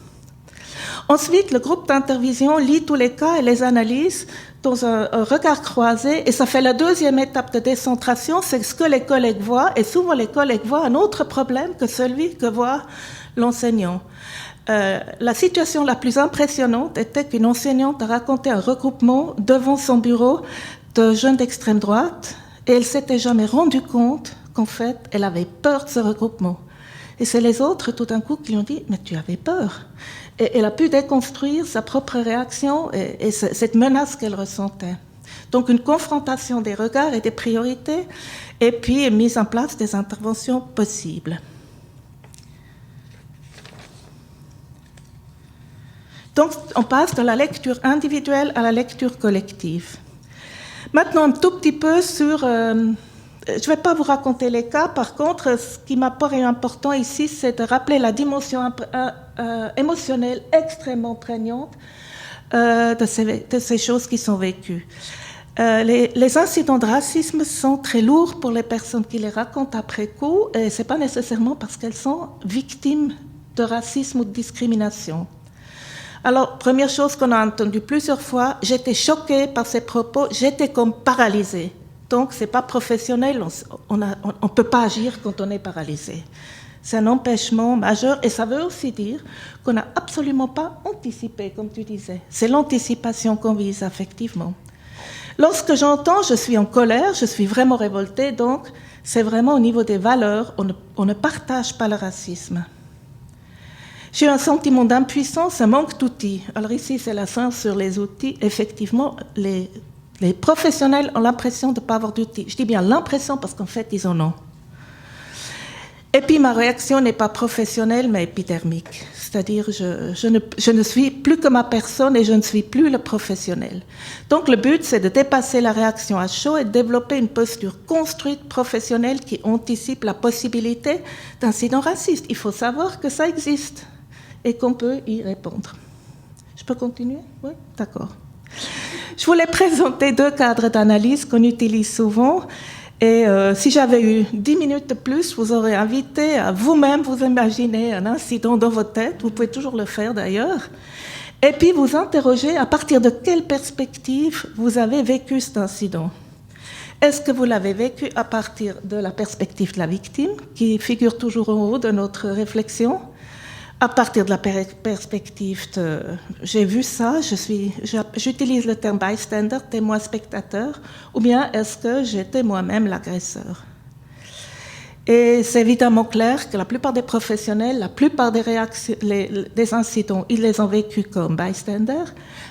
S5: Ensuite, le groupe d'intervision lit tous les cas et les analyse dans un regard croisé, et ça fait la deuxième étape de décentration, c'est ce que les collègues voient, et souvent les collègues voient un autre problème que celui que voit l'enseignant. La situation la plus impressionnante était qu'une enseignante a raconté un regroupement devant son bureau de jeunes d'extrême droite, et elle s'était jamais rendue compte qu'en fait, elle avait peur de ce regroupement. Et c'est les autres, tout d'un coup, qui lui ont dit « Mais tu avais peur ». Et elle a pu déconstruire sa propre réaction et cette menace qu'elle ressentait. Donc une confrontation des regards et des priorités, et puis mise en place des interventions possibles. Donc on passe de la lecture individuelle à la lecture collective. Maintenant un tout petit peu sur... je ne vais pas vous raconter les cas, par contre, ce qui m'apparaît important ici, c'est de rappeler la dimension émotionnelle extrêmement prégnante de ces choses qui sont vécues. Les incidents de racisme sont très lourds pour les personnes qui les racontent après coup, et ce n'est pas nécessairement parce qu'elles sont victimes de racisme ou de discrimination. Alors, première chose qu'on a entendue plusieurs fois, j'étais choquée par ces propos, j'étais comme paralysée. Donc, ce n'est pas professionnel, on ne peut pas agir quand on est paralysé. C'est un empêchement majeur, et ça veut aussi dire qu'on n'a absolument pas anticipé, comme tu disais. C'est l'anticipation qu'on vise, effectivement. Lorsque j'entends, je suis en colère, je suis vraiment révoltée, donc c'est vraiment au niveau des valeurs, on ne partage pas le racisme. J'ai un sentiment d'impuissance, un manque d'outils. Alors ici, c'est la science sur les outils. Effectivement, les professionnels ont l'impression de ne pas avoir d'outils. Je dis bien l'impression parce qu'en fait, ils en ont. Et puis, ma réaction n'est pas professionnelle, mais épidermique. C'est-à-dire, je ne suis plus que ma personne et je ne suis plus le professionnel. Donc, le but, c'est de dépasser la réaction à chaud et de développer une posture construite, professionnelle, qui anticipe la possibilité d'incidents racistes. Il faut savoir que ça existe et qu'on peut y répondre. Je peux continuer? Oui? D'accord. Je voulais présenter 2 cadres d'analyse qu'on utilise souvent. Et si j'avais eu 10 minutes de plus, vous aurez invité à vous-même vous imaginer un incident dans votre tête. Vous pouvez toujours le faire d'ailleurs. Et puis vous interroger à partir de quelle perspective vous avez vécu cet incident. Est-ce que vous l'avez vécu à partir de la perspective de la victime, qui figure toujours en haut de notre réflexion? À partir de la perspective de « j'ai vu ça, j'utilise le terme bystander, témoin spectateur », ou bien est-ce que j'étais moi-même l'agresseur? Et c'est évidemment clair que la plupart des professionnels, la plupart des incidents, ils les ont vécus comme bystander,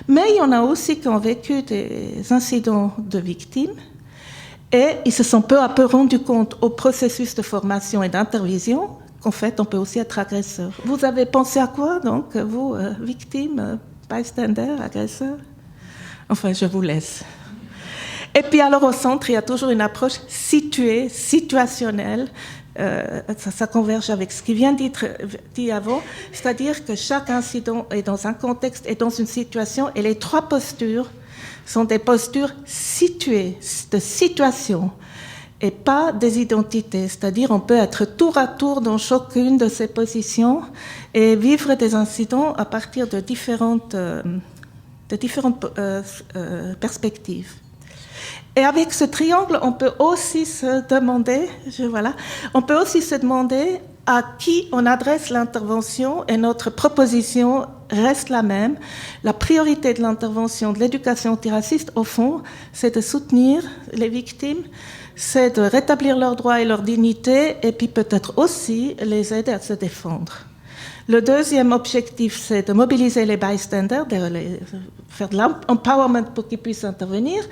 S5: mais il y en a aussi qui ont vécu des incidents de victimes, et ils se sont peu à peu rendus compte au processus de formation et d'intervision qu'en fait, on peut aussi être agresseur. Vous avez pensé à quoi, donc, vous, victime, bystander, agresseur? Enfin, je vous laisse. Et puis, alors, au centre, il y a toujours une approche située, situationnelle. Ça converge avec ce qui vient d'être dit avant, c'est-à-dire que chaque incident est dans un contexte et dans une situation, et les 3 postures sont des postures situées, de situation, et pas des identités. C'est-à-dire on peut être tour à tour dans chacune de ces positions et vivre des incidents à partir de différentes perspectives. Et avec ce triangle, on peut aussi se demander, à qui on adresse l'intervention, et notre proposition reste la même. La priorité de l'intervention de l'éducation antiraciste, au fond, c'est de soutenir les victimes, c'est de rétablir leurs droits et leur dignité, et puis peut-être aussi les aider à se défendre. Le deuxième objectif, c'est de mobiliser les bystanders, faire de l'empowerment pour qu'ils puissent intervenir.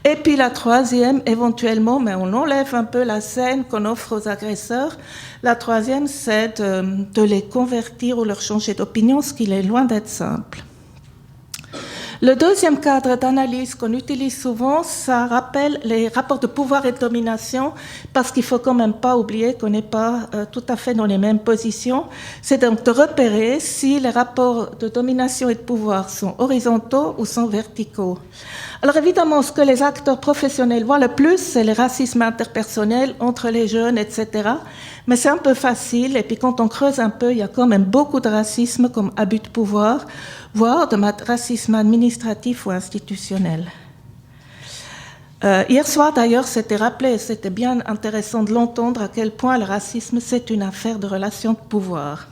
S5: Et puis la troisième, éventuellement, mais on enlève un peu la scène qu'on offre aux agresseurs. La troisième, c'est de les convertir ou leur changer d'opinion, ce qui est loin d'être simple. Le deuxième cadre d'analyse qu'on utilise souvent, ça rappelle les rapports de pouvoir et de domination, parce qu'il faut quand même pas oublier qu'on n'est pas tout à fait dans les mêmes positions. C'est donc de repérer si les rapports de domination et de pouvoir sont horizontaux ou sont verticaux. Alors évidemment, ce que les acteurs professionnels voient le plus, c'est les racismes interpersonnels entre les jeunes, etc. Mais c'est un peu facile, et puis quand on creuse un peu, il y a quand même beaucoup de racisme comme abus de pouvoir, voire de racisme administratif ou institutionnel. Hier soir, d'ailleurs, c'était rappelé, c'était bien intéressant de l'entendre, à quel point le racisme, c'est une affaire de relations de pouvoir.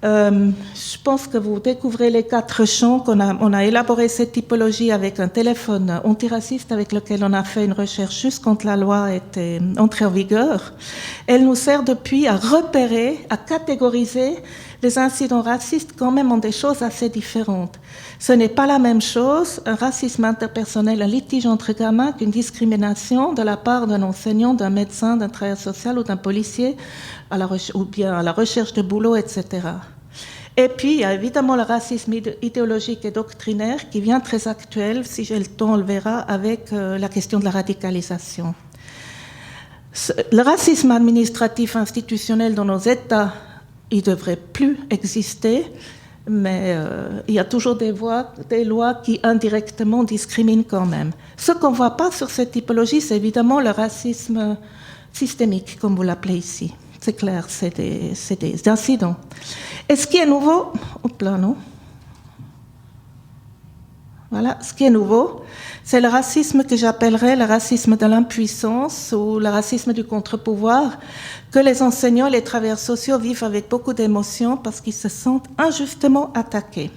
S5: Je pense que vous découvrez les 4 champs on a élaboré cette typologie avec un téléphone antiraciste avec lequel on a fait une recherche juste quand la loi était entrée en vigueur. Elle nous sert depuis à repérer, à catégoriser les incidents racistes quand même en des choses assez différentes. Ce n'est pas la même chose, un racisme interpersonnel, un litige entre gamins, qu'une discrimination de la part d'un enseignant, d'un médecin, d'un travailleur social ou d'un policier, ou bien à la recherche de boulot, etc. Et puis, il y a évidemment le racisme idéologique et doctrinaire qui vient très actuel, si j'ai le temps, on le verra, avec la question de la radicalisation. Le racisme administratif institutionnel dans nos États, il ne devrait plus exister, mais il y a toujours des lois qui indirectement discriminent quand même. Ce qu'on ne voit pas sur cette typologie, c'est évidemment le racisme systémique, comme vous l'appelez ici. C'est clair, c'est des incidents. Et ce qui est nouveau, Voilà, ce qui est nouveau, c'est le racisme que j'appellerais le racisme de l'impuissance ou le racisme du contre-pouvoir, que les enseignants et les travailleurs sociaux vivent avec beaucoup d'émotion parce qu'ils se sentent injustement attaqués.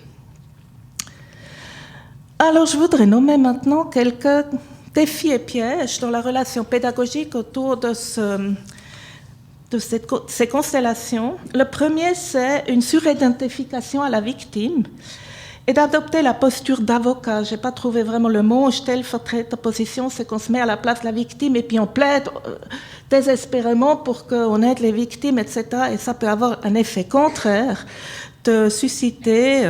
S5: Alors, je voudrais nommer maintenant quelques défis et pièges dans la relation pédagogique autour de ces constellations. Le premier, c'est une suridentification à la victime et d'adopter la posture d'avocat. Je n'ai pas trouvé vraiment le mot. Stellvertreterposition, c'est qu'on se met à la place de la victime et puis on plaide désespérément pour qu'on aide les victimes, etc. Et ça peut avoir un effet contraire de susciter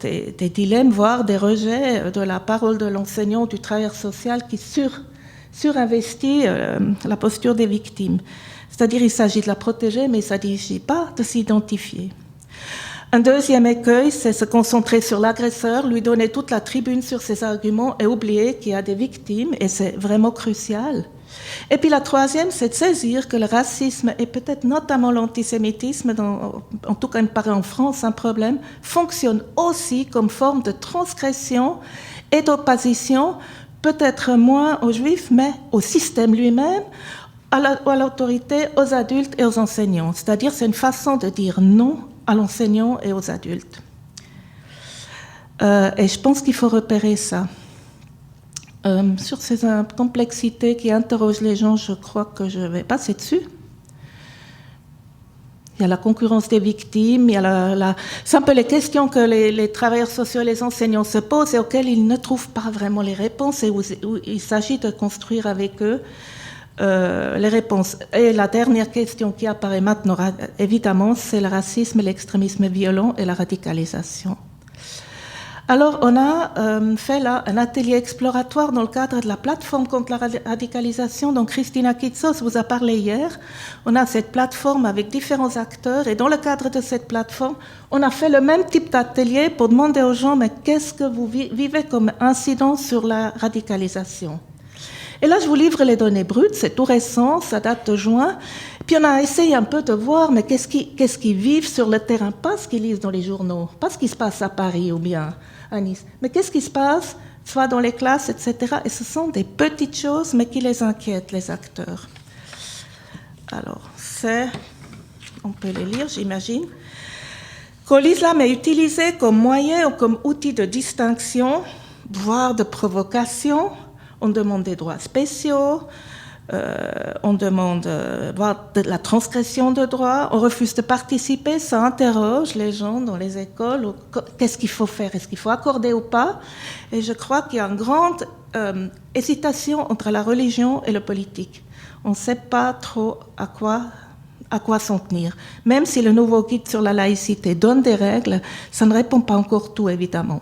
S5: des dilemmes, voire des rejets de la parole de l'enseignant, du travailleur social qui surinvestit la posture des victimes. C'est-à-dire qu'il s'agit de la protéger, mais il ne s'agit pas de s'identifier. Un deuxième écueil, c'est se concentrer sur l'agresseur, lui donner toute la tribune sur ses arguments et oublier qu'il y a des victimes, et c'est vraiment crucial. Et puis la troisième, c'est de saisir que le racisme, et peut-être notamment l'antisémitisme, en tout cas il me paraît en France un problème, fonctionne aussi comme forme de transgression et d'opposition, peut-être moins aux juifs, mais au système lui-même, à l'autorité, aux adultes et aux enseignants. C'est-à-dire c'est une façon de dire non à l'enseignant et aux adultes. Et je pense qu'il faut repérer ça. Sur ces complexités qui interrogent les gens, je crois que je vais passer dessus. Il y a la concurrence des victimes, il y a c'est un peu les questions que les travailleurs sociaux et les enseignants se posent et auxquelles ils ne trouvent pas vraiment les réponses et où il s'agit de construire avec eux les réponses. Et la dernière question qui apparaît maintenant, évidemment, c'est le racisme, l'extrémisme violent et la radicalisation. Alors, on a fait là un atelier exploratoire dans le cadre de la plateforme contre la radicalisation dont Christina Kitsos vous a parlé hier. On a cette plateforme avec différents acteurs et dans le cadre de cette plateforme, on a fait le même type d'atelier pour demander aux gens, mais qu'est-ce que vous vivez comme incident sur la radicalisation ? Et là, je vous livre les données brutes, c'est tout récent, ça date de juin. Puis on a essayé un peu de voir, mais qu'est-ce qu'ils vivent sur le terrain, pas ce qu'ils lisent dans les journaux, pas ce qui se passe à Paris ou bien à Nice, mais qu'est-ce qui se passe, soit dans les classes, etc. Et ce sont des petites choses, mais qui les inquiètent, les acteurs. Alors, on peut les lire, j'imagine. Quand l'islam est utilisé comme moyen ou comme outil de distinction, voire de provocation, on demande des droits spéciaux, on demande de la transgression de droits, on refuse de participer, ça interroge les gens dans les écoles, qu'est-ce qu'il faut faire, est-ce qu'il faut accorder ou pas? Et je crois qu'il y a une grande hésitation entre la religion et le politique. On ne sait pas trop à quoi s'en tenir. Même si le nouveau guide sur la laïcité donne des règles, ça ne répond pas encore tout, évidemment.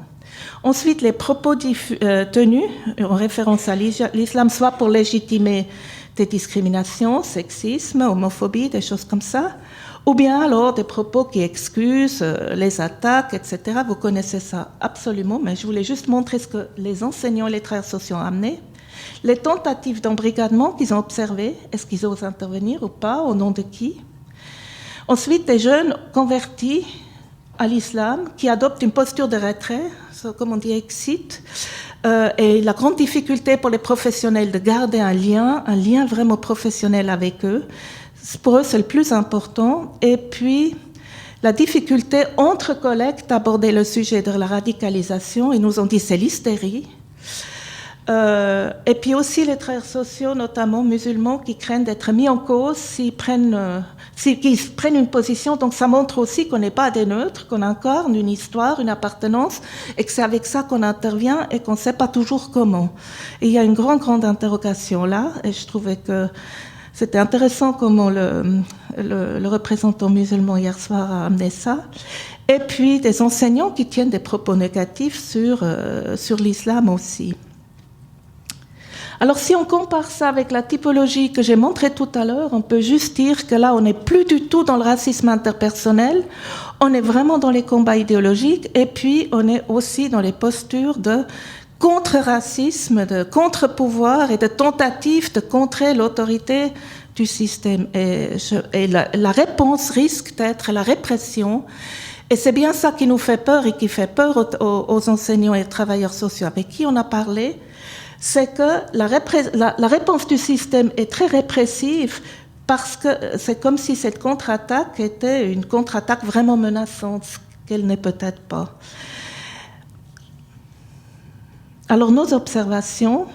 S5: Ensuite, les propos tenus en référence à l'islam, soit pour légitimer des discriminations, sexisme, homophobie, des choses comme ça, ou bien alors des propos qui excusent les attaques, etc. Vous connaissez ça absolument, mais je voulais juste montrer ce que les enseignants et les travailleurs sociaux ont amené. Les tentatives d'embrigadement qu'ils ont observées, est-ce qu'ils osent intervenir ou pas, au nom de qui? Ensuite, des jeunes convertis à l'islam qui adoptent une posture de retrait, comme on dit exit, et la grande difficulté pour les professionnels de garder un lien vraiment professionnel avec eux. Pour eux, c'est le plus important. Et puis, la difficulté entre collègues d'aborder le sujet de la radicalisation. Ils nous ont dit c'est l'hystérie. Et puis aussi les travailleurs sociaux, notamment musulmans, qui craignent d'être mis en cause s'ils prennent une position. Donc ça montre aussi qu'on n'est pas des neutres, qu'on incarne une histoire, une appartenance, et que c'est avec ça qu'on intervient et qu'on ne sait pas toujours comment. Et il y a une grande interrogation là, et je trouvais que c'était intéressant comment le représentant musulman hier soir a amené ça. Et puis des enseignants qui tiennent des propos négatifs sur l'islam aussi. Alors si on compare ça avec la typologie que j'ai montrée tout à l'heure, on peut juste dire que là on n'est plus du tout dans le racisme interpersonnel, on est vraiment dans les combats idéologiques et puis on est aussi dans les postures de contre-racisme, de contre-pouvoir et de tentative de contrer l'autorité du système. Et la réponse risque d'être la répression. Et c'est bien ça qui nous fait peur et qui fait peur aux enseignants et travailleurs sociaux avec qui on a parlé. C'est que la réponse du système est très répressive parce que c'est comme si cette contre-attaque était une contre-attaque vraiment menaçante, ce qu'elle n'est peut-être pas. Alors nos observations,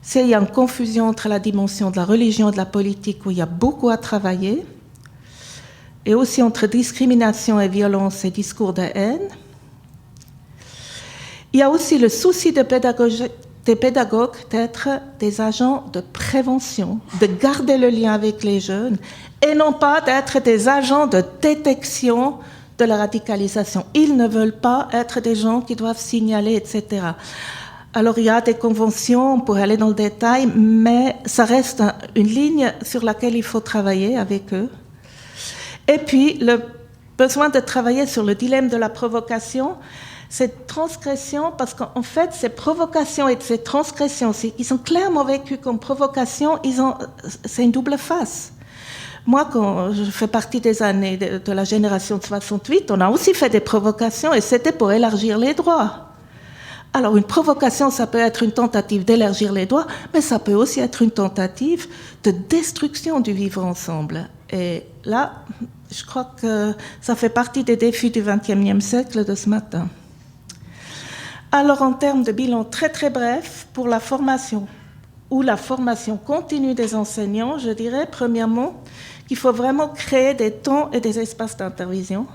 S5: c'est qu'il y a une confusion entre la dimension de la religion et de la politique où il y a beaucoup à travailler, et aussi entre discrimination et violence et discours de haine. Il y a aussi le souci des pédagogues d'être des agents de prévention, de garder le lien avec les jeunes, et non pas d'être des agents de détection de la radicalisation. Ils ne veulent pas être des gens qui doivent signaler, etc. Alors il y a des conventions, on pourrait aller dans le détail, mais ça reste une ligne sur laquelle il faut travailler avec eux. Et puis le besoin de travailler sur le dilemme de la provocation, cette transgression, parce qu'en fait, ces provocations et ces transgressions, ils sont clairement vécus comme provocation, c'est une double face. Moi, quand je fais partie des années de la génération de 68, on a aussi fait des provocations et c'était pour élargir les droits. Alors, une provocation, ça peut être une tentative d'élargir les droits, mais ça peut aussi être une tentative de destruction du vivre ensemble. Et là, je crois que ça fait partie des défis du XXe siècle de ce matin. Alors, en termes de bilan très très bref, pour la formation ou la formation continue des enseignants, je dirais premièrement qu'il faut vraiment créer des temps et des espaces d'intervision,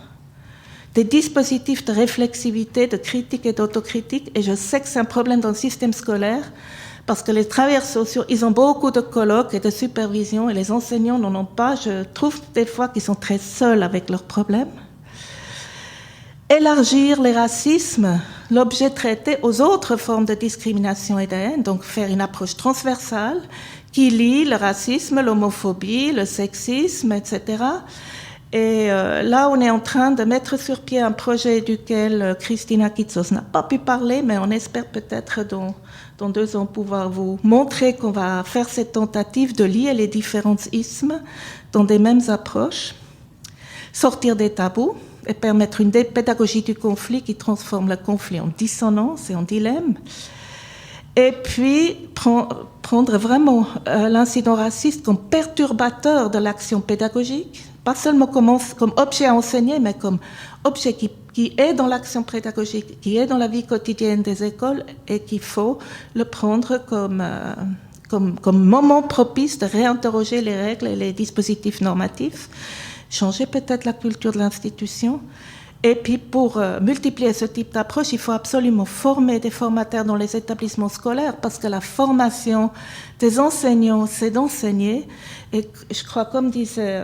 S5: des dispositifs de réflexivité, de critique et d'autocritique, et je sais que c'est un problème dans le système scolaire, parce que les travailleurs sociaux, ils ont beaucoup de colloques et de supervision, et les enseignants n'en ont pas. Je trouve des fois qu'ils sont très seuls avec leurs problèmes. Élargir les racismes, l'objet traité aux autres formes de discrimination et de haine, donc faire une approche transversale qui lie le racisme, l'homophobie, le sexisme, etc. Et là, on est en train de mettre sur pied un projet duquel Christina Kitsos n'a pas pu parler, mais on espère peut-être dans 2 ans pouvoir vous montrer qu'on va faire cette tentative de lier les différents ismes dans des mêmes approches, sortir des tabous et permettre une pédagogie du conflit qui transforme le conflit en dissonance et en dilemme. Et puis, prendre vraiment l'incident raciste comme perturbateur de l'action pédagogique, pas seulement comme objet à enseigner, mais comme objet qui est dans l'action pédagogique, qui est dans la vie quotidienne des écoles et qu'il faut le prendre comme moment propice de réinterroger les règles et les dispositifs normatifs, changer peut-être la culture de l'institution Et puis pour multiplier ce type d'approche, il faut absolument former des formateurs dans les établissements scolaires parce que la formation des enseignants, c'est d'enseigner. Et je crois, comme disait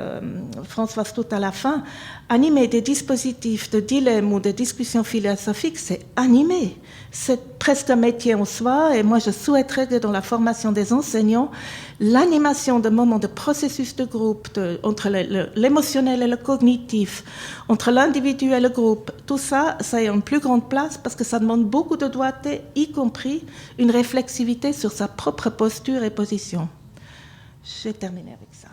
S5: Françoise tout à la fin, animer des dispositifs de dilemme ou de discussions philosophiques, c'est animer. C'est presque un métier en soi. Et moi, je souhaiterais que dans la formation des enseignants, l'animation de moments de processus de groupe, entre l'émotionnel et le cognitif, entre l'individu et le groupe, tout ça, ça a une plus grande place parce que ça demande beaucoup de doigté, y compris une réflexivité sur sa propre posture et position. J'ai terminé avec ça.